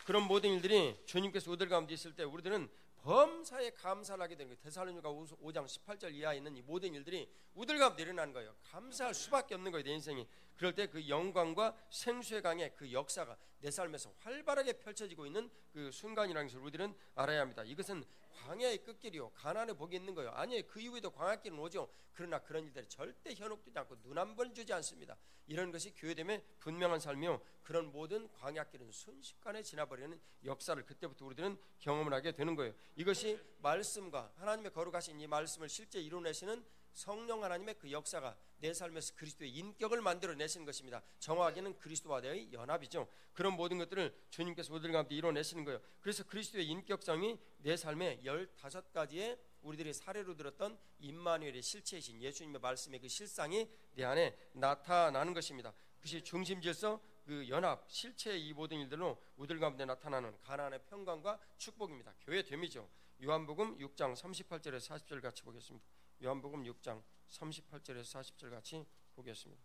S1: 그런 모든 일들이 주님께서 우리들 가운데 있을 때 우리들은 범사에 감사를 하게 되는 거예요. 데살로니가 5장 18절 이하에 있는 이 모든 일들이 우리들 가운데 일어나는 거예요. 감사할 수밖에 없는 거예요, 내 인생이. 그럴 때 그 영광과 생수의 강의 그 역사가 내 삶에서 활발하게 펼쳐지고 있는 그 순간이라는 것을 우리들은 알아야 합니다. 이것은 광야의 끝길이요, 가나안의 복이 있는 거예요. 아니에요, 그 이후에도 광야길은 오죠. 그러나 그런 일들이 절대 현혹되지 않고 눈 한 번 주지 않습니다. 이런 것이 교회됨의 분명한 삶이요, 그런 모든 광야길은 순식간에 지나버리는 역사를 그때부터 우리들은 경험을 하게 되는 거예요. 이것이 말씀과 하나님의 거룩하신 이 말씀을 실제 이루어내시는 성령 하나님의 그 역사가 내 삶에서 그리스도의 인격을 만들어내시는 것입니다. 정확하게는 그리스도와의 연합이죠. 그런 모든 것들을 주님께서 우리들 가운데 이뤄내시는 거예요. 그래서 그리스도의 인격성이 내 삶에 15가지의 우리들이 사례로 들었던 임마누엘의 실체이신 예수님의 말씀의 그 실상이 내 안에 나타나는 것입니다. 그것이 중심질서 그 연합 실체의 이 모든 일들로 우리들 가운데 나타나는 가나안의 평강과 축복입니다. 교회됨이죠. 요한복음 6장 38절에서 40절 같이 보겠습니다. 요한복음 6장 38절에서 40절 같이 보겠습니다.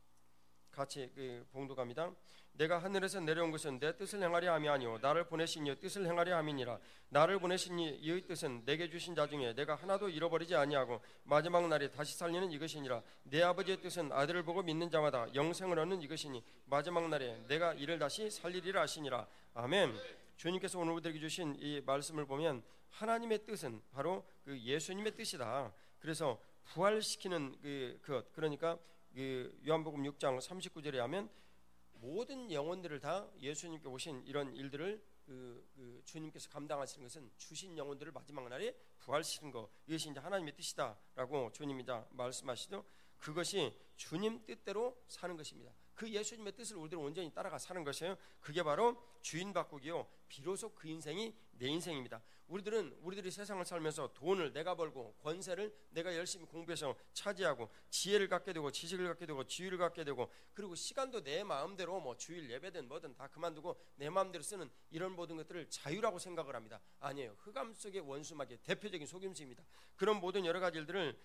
S1: 같이 봉독합니다. 내가 하늘에서 내려온 것은 내 뜻을 행하려 함이 아니오 나를 보내신 이의 뜻을 행하려 함이니라. 나를 보내신 이의 뜻은 내게 주신 자 중에 내가 하나도 잃어버리지 아니하고 마지막 날에 다시 살리는 이것이니라. 내 아버지의 뜻은 아들을 보고 믿는 자마다 영생을 얻는 이것이니 마지막 날에 내가 이를 다시 살리리라 하시니라. 아멘. 주님께서 오늘 우리에게 주신 이 말씀을 보면 하나님의 뜻은 바로 그 예수님의 뜻이다. 그래서 부활시키는 그러니까 요한복음 6장 39절에 하면 모든 영혼들을 다 예수님께 오신 이런 일들을 주님께서 감당하시는 것은 주신 영혼들을 마지막 날에 부활시키는 것, 이것이 이제 하나님의 뜻이다라고 주님이 말씀하시죠. 그것이 주님 뜻대로 사는 것입니다. 그 예수님의 뜻을 우리들은 온전히 따라가 사는 것이에요. 그게 바로 주인 바꾸기요, 비로소 그 인생이 내 인생입니다. 우리들이 세상을 살면서 돈을 내가 벌고 권세를 내가 열심히 공부해서 차지하고 지혜를 갖게 되고 지식을 갖게 되고 지위를 갖게 되고 그리고 시간도 내 마음대로 뭐 주일 예배든 뭐든 다 그만두고 내 마음대로 쓰는 이런 모든 것들을 자유라고 생각을 합니다. 아니에요. 흑암 속의 원수마귀의 대표적인 속임수입니다. 그런 모든 여러 가지 일들을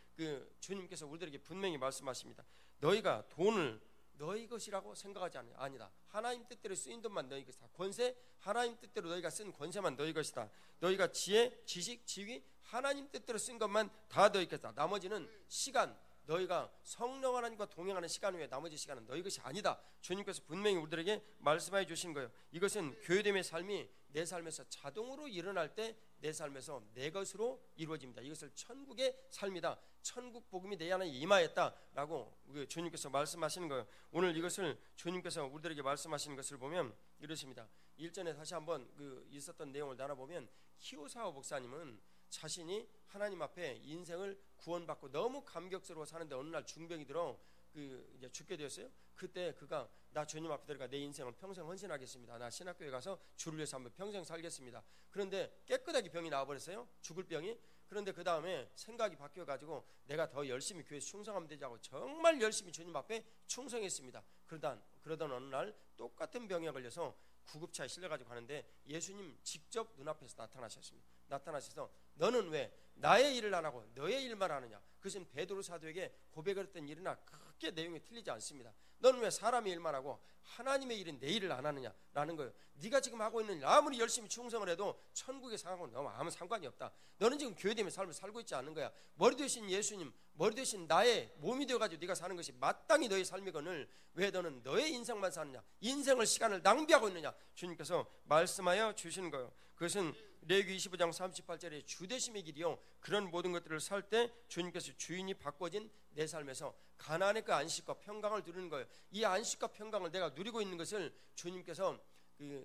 S1: 주님께서 우리들에게 분명히 말씀하십니다. 너희가 돈을 너희 것이라고 생각하지 않아요. 아니다. 하나님 뜻대로 쓰인 돈만 너희 것이다. 권세 하나님 뜻대로 너희가 쓴 권세만 너희 것이다. 너희가 지혜, 지식, 지위 하나님 뜻대로 쓴 것만 다 너희 것이다. 나머지는 시간 너희가 성령 하나님과 동행하는 시간 외에 나머지 시간은 너희 것이 아니다. 주님께서 분명히 우리들에게 말씀해 주신 거예요. 이것은 교회됨의 삶이 내 삶에서 자동으로 일어날 때 내 삶에서 내 것으로 이루어집니다. 이것을 천국의 삶이다. 천국 복음이 내 안에 임하였다라고 주님께서 말씀하시는 거예요. 오늘 이것을 주님께서 우리들에게 말씀하시는 것을 보면 이렇습니다. 일전에 다시 한번 있었던 내용을 나눠보면 히오사오 목사님은 자신이 하나님 앞에 인생을 구원받고 너무 감격스러워 사는데 어느 날 중병이 들어 이제 죽게 되었어요. 그때 그가 나 주님 앞에 들어가 내 인생을 평생 헌신하겠습니다. 나 신학교에 가서 주를 위해서 한번 평생 살겠습니다. 그런데 깨끗하게 병이 나와버렸어요. 죽을 병이. 그런데 그 다음에 생각이 바뀌어가지고 내가 더 열심히 교회에 충성하면 되자고 정말 열심히 주님 앞에 충성했습니다. 그러던 어느 날 똑같은 병에 걸려서 구급차에 실려가지고 가는데 예수님 직접 눈앞에서 나타나셨습니다. 나타나셔서 너는 왜 나의 일을 안 하고 너의 일만 하느냐. 그것은 베드로 사도에게 고백을 했던 일이나 크게 내용이 틀리지 않습니다. 너는 왜 사람의 일만 하고 하나님의 일인 내 일을 안 하느냐라는 거예요. 네가 지금 하고 있는 일 아무리 열심히 충성을 해도 천국의 상황은 너무 아무 상관이 없다. 너는 지금 교회됨의 삶을 살고 있지 않는 거야. 머리 되신 예수님, 머리 되신 나의 몸이 되어가지고 네가 사는 것이 마땅히 너의 삶이거늘 왜 너는 너의 인생만 사느냐, 인생을 시간을 낭비하고 있느냐. 주님께서 말씀하여 주시는 거예요. 그것은 레위기 25장 38절에 주되심의 길이요, 그런 모든 것들을 살 때 주님께서 주인이 바꿔진 내 삶에서 가나안의 그 안식과 평강을 누리는 거예요. 이 안식과 평강을 내가 누리고 있는 것을 주님께서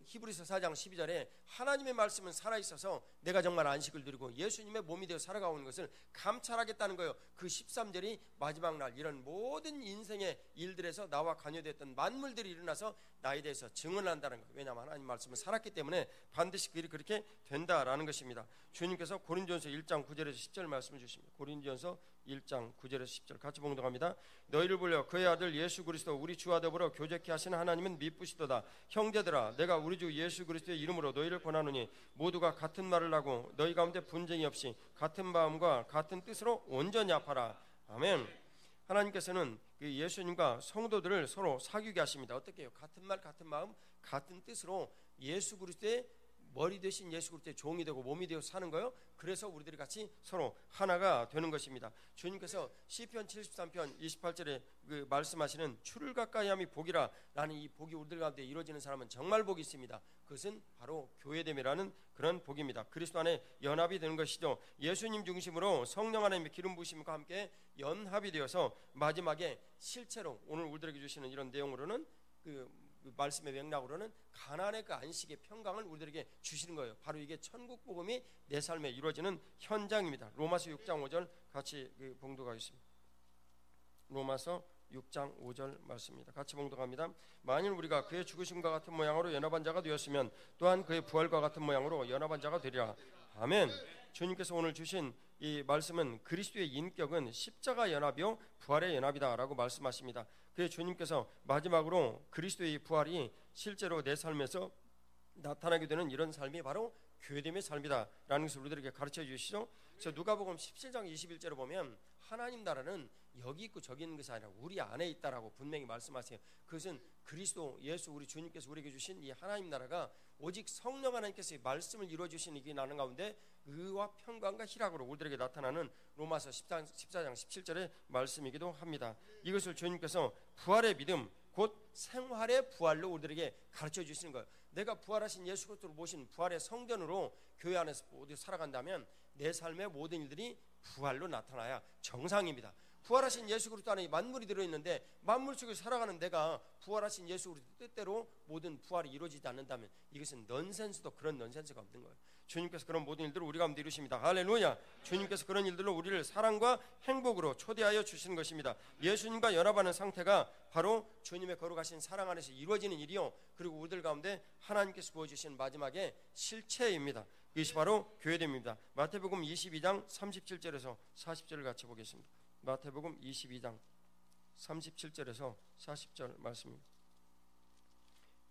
S1: 히브리서 4장 12절에 하나님의 말씀은 살아있어서 내가 정말 안식을 누리고 예수님의 몸이 되어 살아가고 있는 것을 감찰하겠다는 거예요. 그 13절이 마지막 날 이런 모든 인생의 일들에서 나와 관여됐던 만물들이 일어나서 나에 대해서 증언한다는 거예요. 왜냐하면 하나님 말씀은 살았기 때문에 반드시 그 일이 그렇게 된다라는 것입니다. 주님께서 고린도전서 1장 9절에서 10절 말씀을 주십니다. 고린도전서 1장 9절에서 10절 같이 봉독합니다. 너희를 불러 그의 아들 예수 그리스도 우리 주와 더불어 교제케 하시는 하나님은 미쁘시도다. 형제들아 내가 우리 주 예수 그리스도의 이름으로 너희를 권하노니 모두가 같은 말을 하고 너희 가운데 분쟁이 없이 같은 마음과 같은 뜻으로 온전히 합하라. 아멘. 하나님께서는 예수님과 성도들을 서로 사귀게 하십니다. 어떻게 해요? 같은 말 같은 마음 같은 뜻으로 예수 그리스도의 머리 되신 예수 그리스도의 종이 되고 몸이 되어 사는 거예요. 그래서 우리들이 같이 서로 하나가 되는 것입니다. 주님께서 시편 73편 28절에 말씀하시는 주를 가까이 함이 복이라 라는 이 복이 우리들 가운데 이루어지는 사람은 정말 복이 있습니다. 그것은 바로 교회됨이라는 그런 복입니다. 그리스도 안에 연합이 되는 것이죠. 예수님 중심으로 성령 하나님의 기름 부으심과 함께 연합이 되어서 마지막에 실체로 오늘 우리들에게 주시는 이런 내용으로는 그 말씀의 맥락으로는 가나안의 그 안식의 평강을 우리들에게 주시는 거예요. 바로 이게 천국 복음이 내 삶에 이루어지는 현장입니다. 로마서 6장 5절 같이 봉독하겠습니다. 로마서 6장 5절 말씀입니다. 같이 봉독합니다. 만일 우리가 그의 죽으심과 같은 모양으로 연합한 자가 되었으면 또한 그의 부활과 같은 모양으로 연합한 자가 되리라. 아멘. 주님께서 오늘 주신 이 말씀은 그리스도의 인격은 십자가 연합이요 부활의 연합이다라고 말씀하십니다. 그의 주님께서 마지막으로 그리스도의 부활이 실제로 내 삶에서 나타나게 되는 이런 삶이 바로 교회됨의 삶이다라는 것을 우리들에게 가르쳐 주시죠. 그래서 누가복음 17장 21절을 보면 하나님 나라는 여기 있고 저기 있는 것이 아니라 우리 안에 있다라고 분명히 말씀하세요. 그것은 그리스도 예수 우리 주님께서 우리에게 주신 이 하나님 나라가 오직 성령 하나님께서 말씀을 이루어 주신 이게 나는 가운데 의와 평강과 희락으로 우리들에게 나타나는 로마서 14장 17절의 말씀이기도 합니다. 이것을 주님께서 부활의 믿음 곧 생활의 부활로 우리들에게 가르쳐 주시는 거예요. 내가 부활하신 예수 그리스도를 모신 부활의 성전으로 교회 안에서 모두 살아간다면 내 삶의 모든 일들이 부활로 나타나야 정상입니다. 부활하신 예수 그리스도 안에 만물이 들어있는데 만물 속에 살아가는 내가 부활하신 예수 그리스도 뜻대로 모든 부활이 이루어지지 않는다면 이것은 넌센스도 그런 넌센스가 없는 거예요. 주님께서 그런 모든 일들을 우리 가운데 이루십니다. 할렐루야. 주님께서 그런 일들로 우리를 사랑과 행복으로 초대하여 주시는 것입니다. 예수님과 연합하는 상태가 바로 주님의 거룩하신 사랑 안에서 이루어지는 일이요, 그리고 우리들 가운데 하나님께서 부어주신 마지막의 실체입니다. 이것이 바로 교회됨입니다. 마태복음 22장 37절에서 40절을 같이 보겠습니다. 마태복음 22장 37절에서 40절 말씀입니다.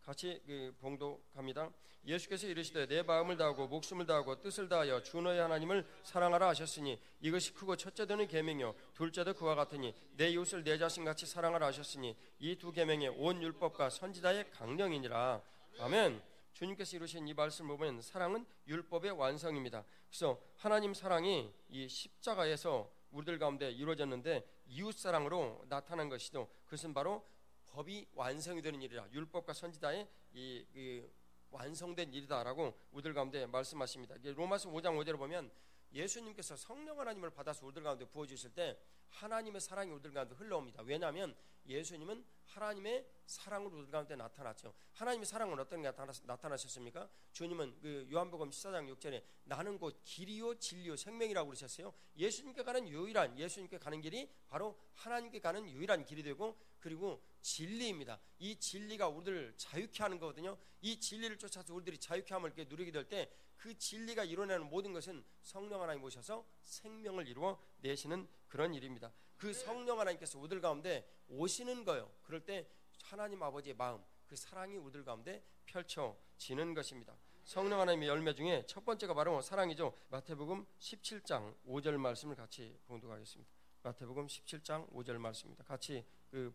S1: 같이 봉독합니다. 예수께서 이르시되 내 마음을 다하고 목숨을 다하고 뜻을 다하여 주 너의 하나님을 사랑하라 하셨으니 이것이 크고 첫째 되는 계명이요 둘째도 그와 같으니 내 이웃을 내 자신같이 사랑하라 하셨으니 이 두 계명이 온 율법과 선지자의 강령이니라. 아멘. 주님께서 이루신 이 말씀을 보면 사랑은 율법의 완성입니다. 그래서 하나님 사랑이 이 십자가에서 우리들 가운데 이루어졌는데 이웃 사랑으로 나타난 것이죠. 그것은 바로 법이 완성이 되는 일이라, 율법과 선지자의 이 완성된 일이다라고 우리들 가운데 말씀하십니다. 로마서 5장 5절을 보면 예수님께서 성령 하나님을 받아서 우리들 가운데 부어주실 때 하나님의 사랑이 우리들 가운데 흘러옵니다. 왜냐하면 예수님은 하나님의 사랑으로 우리들 가운데 나타났죠. 하나님의 사랑은 어떤 게 나타나셨습니까? 주님은 그 요한복음 14장 6절에 나는 곧 길이요 진리요 생명이라고 그러셨어요. 예수님께 가는 유일한, 예수님께 가는 길이 바로 하나님께 가는 유일한 길이 되고, 그리고 진리입니다. 이 진리가 우리를 자유케 하는 거거든요. 이 진리를 쫓아서 우리들이 자유케함을 이렇게 누리게 될 때 그 진리가 이루어내는 모든 것은 성령 하나님 오셔서 생명을 이루어 내시는 그런 일입니다. 그 성령 하나님께서 우리들 가운데 오시는 거예요. 그럴 때 하나님 아버지의 마음, 그 사랑이 우리들 가운데 펼쳐지는 것입니다. 성령 하나님의 열매 중에 첫 번째가 바로 사랑이죠. 마태복음 17장 5절 말씀을 같이 봉독하겠습니다. 마태복음 17장 5절 말씀입니다. 같이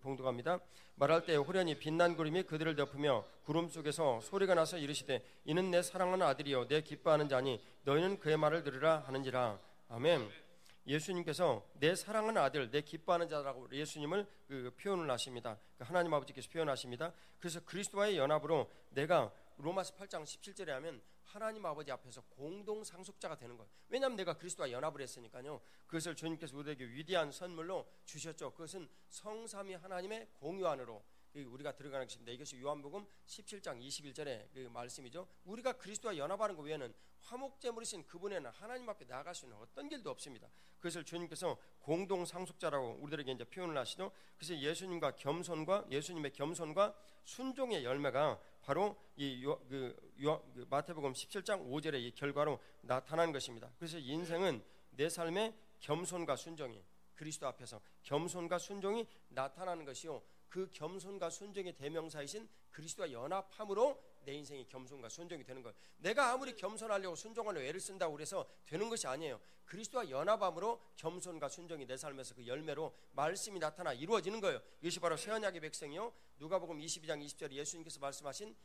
S1: 봉독합니다. 말할 때 호련히 빛난 구름이 그들을 덮으며 구름 속에서 소리가 나서 이르시되 이는 내 사랑하는 아들이요 내 기뻐하는 자니 너희는 그의 말을 들으라 하는지라. 아멘. 예수님께서 내 사랑하는 아들, 내 기뻐하는 자라고 예수님을 표현을 하십니다. 하나님 아버지께서 표현하십니다. 그래서 그리스도와의 연합으로 내가 로마서 8장 17절에 하면 하나님 아버지 앞에서 공동 상속자가 되는 거예요. 왜냐하면 내가 그리스도와 연합을 했으니까요. 그것을 주님께서 우리에게 위대한 선물로 주셨죠. 그것은 성삼위 하나님의 공유 안으로 우리가 들어가는 것입니다. 이것이 요한복음 17장 21절의 그 말씀이죠. 우리가 그리스도와 연합하는 것 외에는 화목제물이신 그분에는 하나님 앞에 나아갈 수 있는 어떤 길도 없습니다. 그것을 주님께서 공동 상속자라고 우리들에게 이제 표현을 하시죠. 그래서 예수님과 겸손과 예수님의 겸손과 순종의 열매가 바로 이 마태복음 17장 5절의 이 결과로 나타난 것입니다. 그래서 인생은 내 삶의 겸손과 순종이, 그리스도 앞에서 겸손과 순종이 나타나는 것이요, 그 겸손과 순종의 대명사이신 그리스도와 연합함으로 내 인생이 겸손과 순종이 되는 거예요. 내가 아무리 겸손하려고 순종하려고 애를 쓴다고 그래서 되는 것이 아니에요. 그리스도와 연합함으로 겸손과 순종이 내 삶에서 그 열매로 말씀이 나타나 이루어지는 거예요. 이것이 바로 새언약의 백성이요, 누가복음 22장 20절에 예수님께서 말씀하신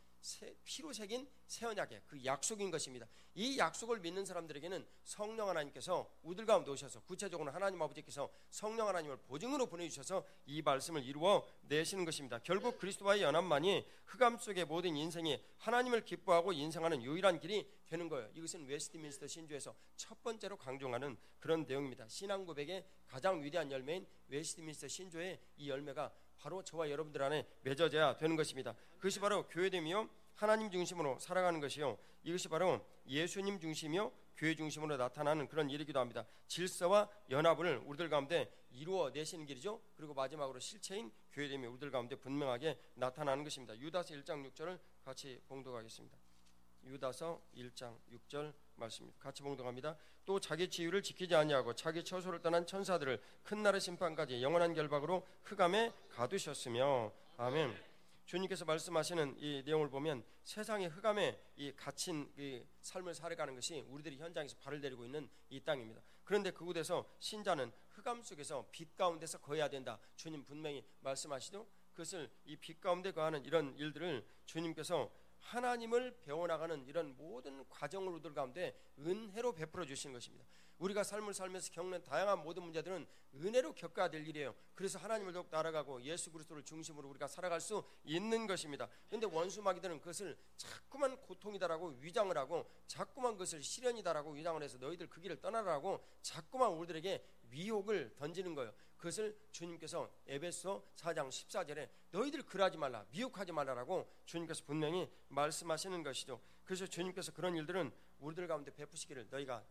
S1: 피로 새긴 새언약의 그 약속인 것입니다. 이 약속을 믿는 사람들에게는 성령 하나님께서 우리들 가운데 오셔서, 구체적으로 하나님 아버지께서 성령 하나님을 보증으로 보내주셔서 이 말씀을 이루어 내시는 것입니다. 결국 그리스도와의 연합만이 흑암 속의 모든 인생이 하나님을 기뻐하고 인생하는 유일한 길이 되는 거예요. 이것은 웨스트민스터 신조에서 첫 번째로 강조하는 그런 내용입니다. 신앙 고백의 가장 위대한 열매인 웨스트민스터 신조의 이 열매가 바로 저와 여러분들 안에 맺어져야 되는 것입니다. 그것이 바로 교회됨이요, 하나님 중심으로 살아가는 것이요, 이것이 바로 예수님 중심이요 교회 중심으로 나타나는 그런 일이기도 합니다. 질서와 연합을 우리들 가운데 이루어내시는 길이죠. 그리고 마지막으로 실체인 교회됨이 우리들 가운데 분명하게 나타나는 것입니다. 유다서 1장 6절을 같이 봉독하겠습니다. 유다서 1장 6절 말씀입니다. 같이 봉독합니다. 또 자기 지위를 지키지 아니하고 자기 처소를 떠난 천사들을 큰 날의 심판까지 영원한 결박으로 흑암에 가두셨으며. 아멘. 주님께서 말씀하시는 이 내용을 보면 세상의 흑암에 이 갇힌 이 삶을 살아가는 것이 우리들이 현장에서 발을 내리고 있는 이 땅입니다. 그런데 그곳에서 신자는 흑암 속에서 빛 가운데서 거해야 된다. 주님 분명히 말씀하시죠. 그것을 이 빛 가운데 거하는 이런 일들을 주님께서 하나님을 배워나가는 이런 모든 과정을 우리들 가운데 은혜로 베풀어 주시는 것입니다. 우리가 삶을 살면서 겪는 다양한 모든 문제들은 은혜로 겪어야 될 일이에요. 그래서 하나님을 더욱 알아가고 예수 그리스도를 중심으로 우리가 살아갈 수 있는 것입니다. 그런데 원수 마귀들은 그것을 자꾸만 고통이다라고 위장을 하고 자꾸만 그것을 시련이다라고 위장을 해서 너희들 그 길을 떠나라고 자꾸만 우리들에게 미혹을 던지는 거예요. 그것을 주님께서 에베소 4장 14절에 너희들 그러하지 말라, 미혹하지 말라라고 주님께서 분명히 말씀하시는 것이죠. 그래서 주님께서 그런 일들은 우리들 가운데 베푸시기를 너희가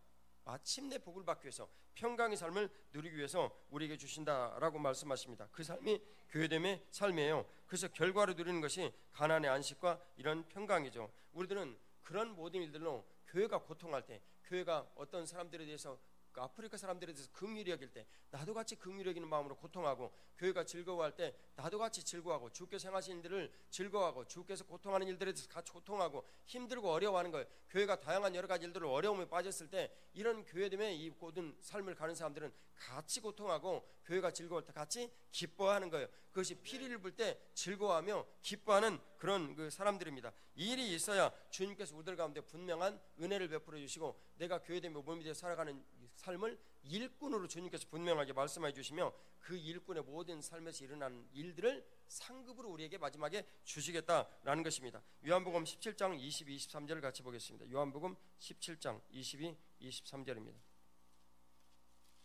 S1: 마침내 복을 받기 위해서 평강의 삶을 누리기 위해서 우리에게 주신다라고 말씀하십니다. 그 삶이 교회됨의 삶이에요. 그래서 결과로 누리는 것이 가난의 안식과 이런 평강이죠. 우리들은 그런 모든 일들로 교회가 고통할 때, 교회가 어떤 사람들에 대해서 아프리카 사람들에 대해서 긍휼히 여길 때 나도 같이 긍휼히 여기는 마음으로 고통하고, 교회가 즐거워할 때 나도 같이 즐거워하고, 주께서 행하신 일들을 즐거워하고, 주께서 고통하는 일들에 대해서 같이 고통하고 힘들고 어려워하는 거예요. 교회가 다양한 여러 가지 일들로 어려움에 빠졌을 때 이런 교회됨의 이 모든 삶을 가는 사람들은 같이 고통하고 교회가 즐거울 때 같이 기뻐하는 거예요. 그것이 피리를 불 때 즐거워하며 기뻐하는 그런 그 사람들입니다. 이 일이 있어야 주님께서 우리들 가운데 분명한 은혜를 베풀어 주시고 내가 교회됨의 몸이 되어 살아가는 삶을 일꾼으로 주님께서 분명하게 말씀해 주시며 그 일꾼의 모든 삶에서 일어나는 일들을 상급으로 우리에게 마지막에 주시겠다라는 것입니다. 요한복음 17장 22, 23절을 같이 보겠습니다. 요한복음 17장 22, 23절입니다.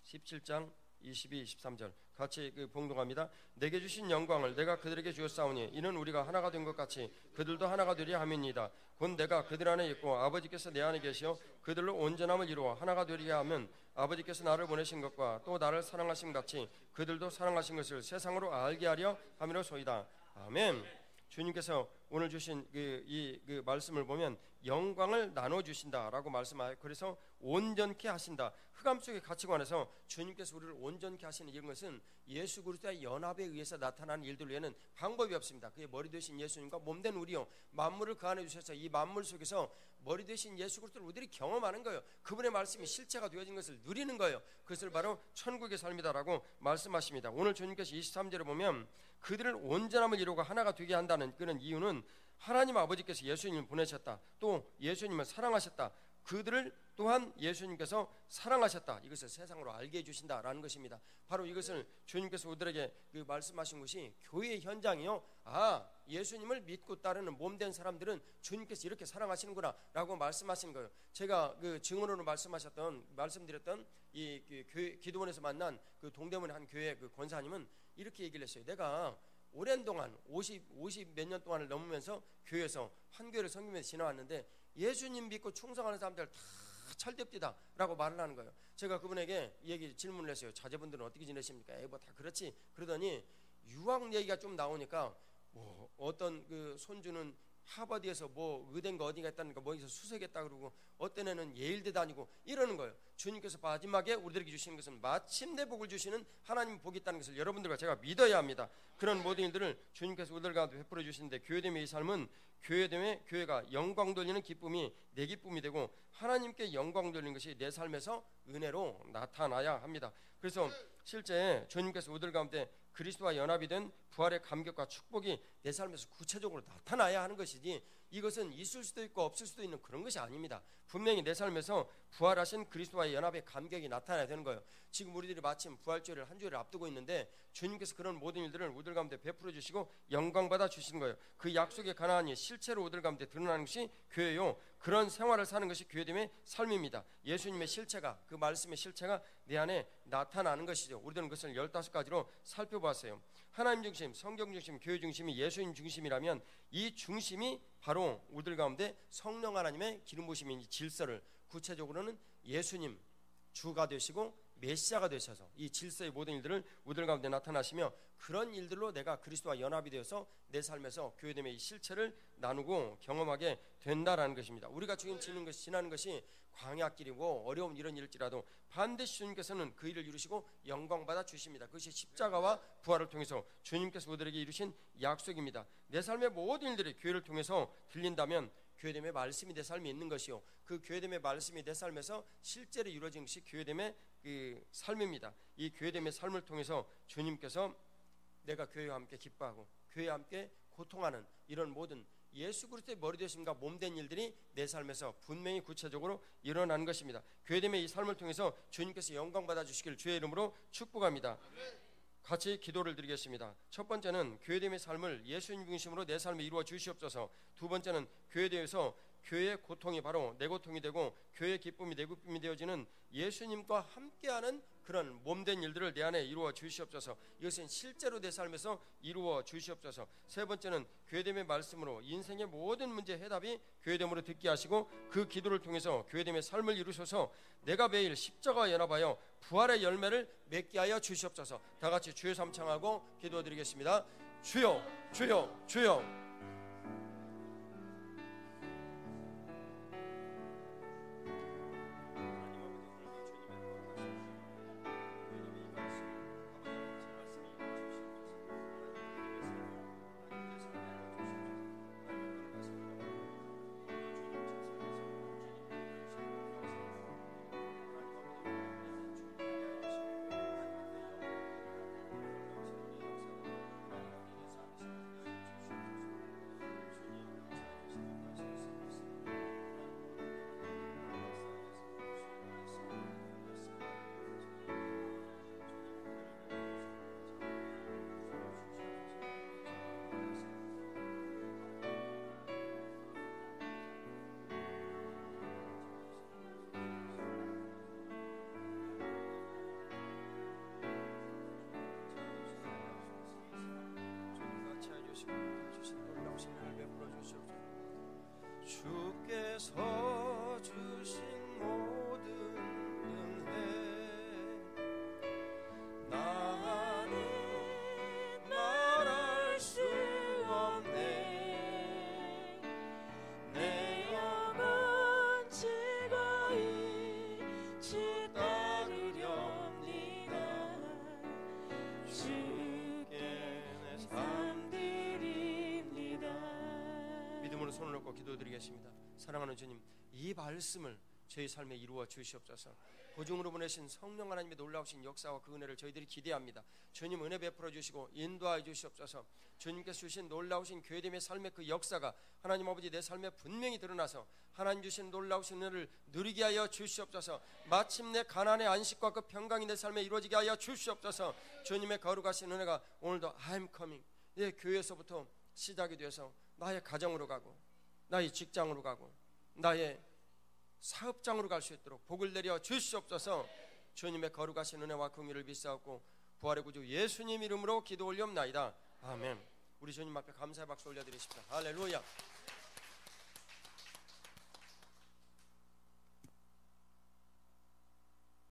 S1: 17장 22, 23절 같이 봉독합니다. 내게 주신 영광을 내가 그들에게 주었사오니 이는 우리가 하나가 된 것 같이 그들도 하나가 되려 함이니이다. 곧 내가 그들 안에 있고 아버지께서 내 안에 계시어 그들로 온전함을 이루어 하나가 되리게 하면 아버지께서 나를 보내신 것과 또 나를 사랑하신 같이 그들도 사랑하신 것을 세상으로 알게 하려 함이로소이다. 아멘. 주님께서 오늘 주신 그 말씀을 보면 영광을 나눠 주신다라고 말씀하여 그래서 온전케 하신다. 흑암 속의 가치관에서 주님께서 우리를 온전케 하시는 이런 것은 예수 그리스도의 연합에 의해서 나타나는 일들 외에는 방법이 없습니다. 그의 머리 되신 예수님과 몸된 우리요 만물을 그 안에 주셔서 이 만물 속에서 머리 되신 예수 그리스도를 우리들이 경험하는 거예요. 그분의 말씀이 실체가 되어진 것을 누리는 거예요. 그것을 바로 천국의 삶이다라고 말씀하십니다. 오늘 주님께서 23절에 보면 그들을 온전함을 이루고 하나가 되게 한다는 그런 이유는 하나님 아버지께서 예수님을 보내셨다. 또 예수님을 사랑하셨다. 그들을 또한 예수님께서 사랑하셨다. 이것을 세상으로 알게 해주신다라는 것입니다. 바로 이것을 주님께서 우리들에게 말씀하신 것이 교회의 현장이요. 아, 예수님을 믿고 따르는 몸된 사람들은 주님께서 이렇게 사랑하시는구나 라고 말씀하신 거예요. 제가 증언으로 말씀드렸던 이 교회 기도원에서 만난 그 동대문의 한 교회 그 권사님은 이렇게 얘기를 했어요. 내가 오랜 동안 50 몇 년 동안을 넘으면서 교회에서 한 교회를 섬기면서 지나왔는데 예수님 믿고 충성하는 사람들 다 철듭디다 라고 말을 하는 거예요. 제가 그분에게 질문을 했어요. 자제분들은 어떻게 지내십니까? 뭐 다 그렇지. 그러더니 유학 얘기가 좀 나오니까 뭐 어떤 그 손주는 하버드에서 뭐 의대인가 어디가 있다니까 뭐에서 수석했다 그러고 어떤 애는 예일대 다니고 이러는 거예요. 주님께서 마지막에 우리들에게 주시는 것은 마침내 복을 주시는 하나님 복이 있다는 것을 여러분들과 제가 믿어야 합니다. 그런 모든 일들을 주님께서 우리들과 베풀어 주시는데 교회됨의 이 삶은 교회가 영광 돌리는 기쁨이 내 기쁨이 되고 하나님께 영광 돌리는 것이 내 삶에서 은혜로 나타나야 합니다. 그래서 실제 주님께서 우리들 가운데 그리스도와 연합이 된 부활의 감격과 축복이 내 삶에서 구체적으로 나타나야 하는 것이지 이것은 있을 수도 있고 없을 수도 있는 그런 것이 아닙니다. 분명히 내 삶에서 부활하신 그리스도와의 연합의 감격이 나타나야 되는 거예요. 지금 우리들이 마침 부활주일을 한 주일을 앞두고 있는데 주님께서 그런 모든 일들을 우리들 가운데 베풀어 주시고 영광받아 주시는 거예요. 그 약속의 가나안이 실체로 우리들 가운데 드러나는 것이 교회요. 그런 생활을 사는 것이 교회됨의 삶입니다. 예수님의 실체가 그 말씀의 실체가 내 안에 나타나는 것이죠. 우리들은 그것을 15가지로 살펴보았어요. 하나님 중심, 성경 중심, 교회 중심이 예수님 중심이라면 이 중심이 바로 우리들 가운데 성령 하나님의 기름 부으심인 질서를, 구체적으로는 예수님 주가 되시고 메시아가 되셔서 이 질서의 모든 일들을 우리들 가운데 나타나시며, 그런 일들로 내가 그리스도와 연합이 되어서 내 삶에서 교회됨의 이 실체를 나누고 경험하게 된다라는 것입니다. 우리가 지금 지나는 것이 광야길이고 어려운 이런 일일지라도 반드시 주님께서는 그 일을 이루시고 영광받아 주십니다. 그것이 십자가와 부활을 통해서 주님께서 우리들에게 이루신 약속입니다. 내 삶의 모든 일들이 교회를 통해서 들린다면 교회됨의 말씀이 내 삶에 있는 것이요, 그 교회됨의 말씀이 내 삶에서 실제로 이루어진 것이 교회됨의 그 삶입니다. 이 교회됨의 삶을 통해서 주님께서 내가 교회와 함께 기뻐하고 교회와 함께 고통하는 이런 모든 예수 그리스도의 머리 되심과 몸된 일들이 내 삶에서 분명히 구체적으로 일어나는 것입니다. 교회됨의 이 삶을 통해서 주님께서 영광 받아 주시길 주의 이름으로 축복합니다. 같이 기도를 드리겠습니다. 첫 번째는 교회됨의 삶을 예수님 중심으로 내 삶에 이루어 주시옵소서. 두 번째는 교회되어서 교회의 고통이 바로 내 고통이 되고 교회의 기쁨이 내 기쁨이 되어지는 예수님과 함께하는 그런 몸된 일들을 내 안에 이루어 주시옵소서. 이것은 실제로 내 삶에서 이루어 주시옵소서. 세 번째는 교회됨의 말씀으로 인생의 모든 문제 해답이 교회됨으로 듣게 하시고 그 기도를 통해서 교회됨의 삶을 이루셔서 내가 매일 십자가와 연합하여 부활의 열매를 맺게 하여 주시옵소서. 다 같이 주의 삼창하고 기도드리겠습니다. 주여, 주여, 주여. 주께서 주신 모든 은혜 나는 말할 수 없네.
S2: 내 영혼 즐거이 주 따르렵니다. 주께 내 삶 드립니다.
S1: 믿음으로 손을 놓고 기도드리겠습니다. 사랑하는 주님, 이 말씀을 저희 삶에 이루어 주시옵소서. 보증으로 보내신 성령 하나님의 놀라우신 역사와 그 은혜를 저희들이 기대합니다. 주님 은혜 베풀어 주시고 인도하여 주시옵소서. 주님께서 주신 놀라우신 교회됨의 삶의 그 역사가 하나님 아버지 내 삶에 분명히 드러나서 하나님 주신 놀라우신 은혜를 누리게 하여 주시옵소서. 마침내 가나안의 안식과 그 평강이 내 삶에 이루어지게 하여 주시옵소서. 주님의 거룩하신 은혜가 오늘도 I'm coming, 내 교회에서부터 시작이 되어서 나의 가정으로 가고 나의 직장으로 가고 나의 사업장으로 갈 수 있도록 복을 내려 주시옵소서. 주님의 거룩하신 은혜와 긍휼을 비싸옵고 부활의 구주 예수님 이름으로 기도 올리옵나이다. 아멘. 우리 주님 앞에 감사의 박수 올려드리십시오. 할렐루야.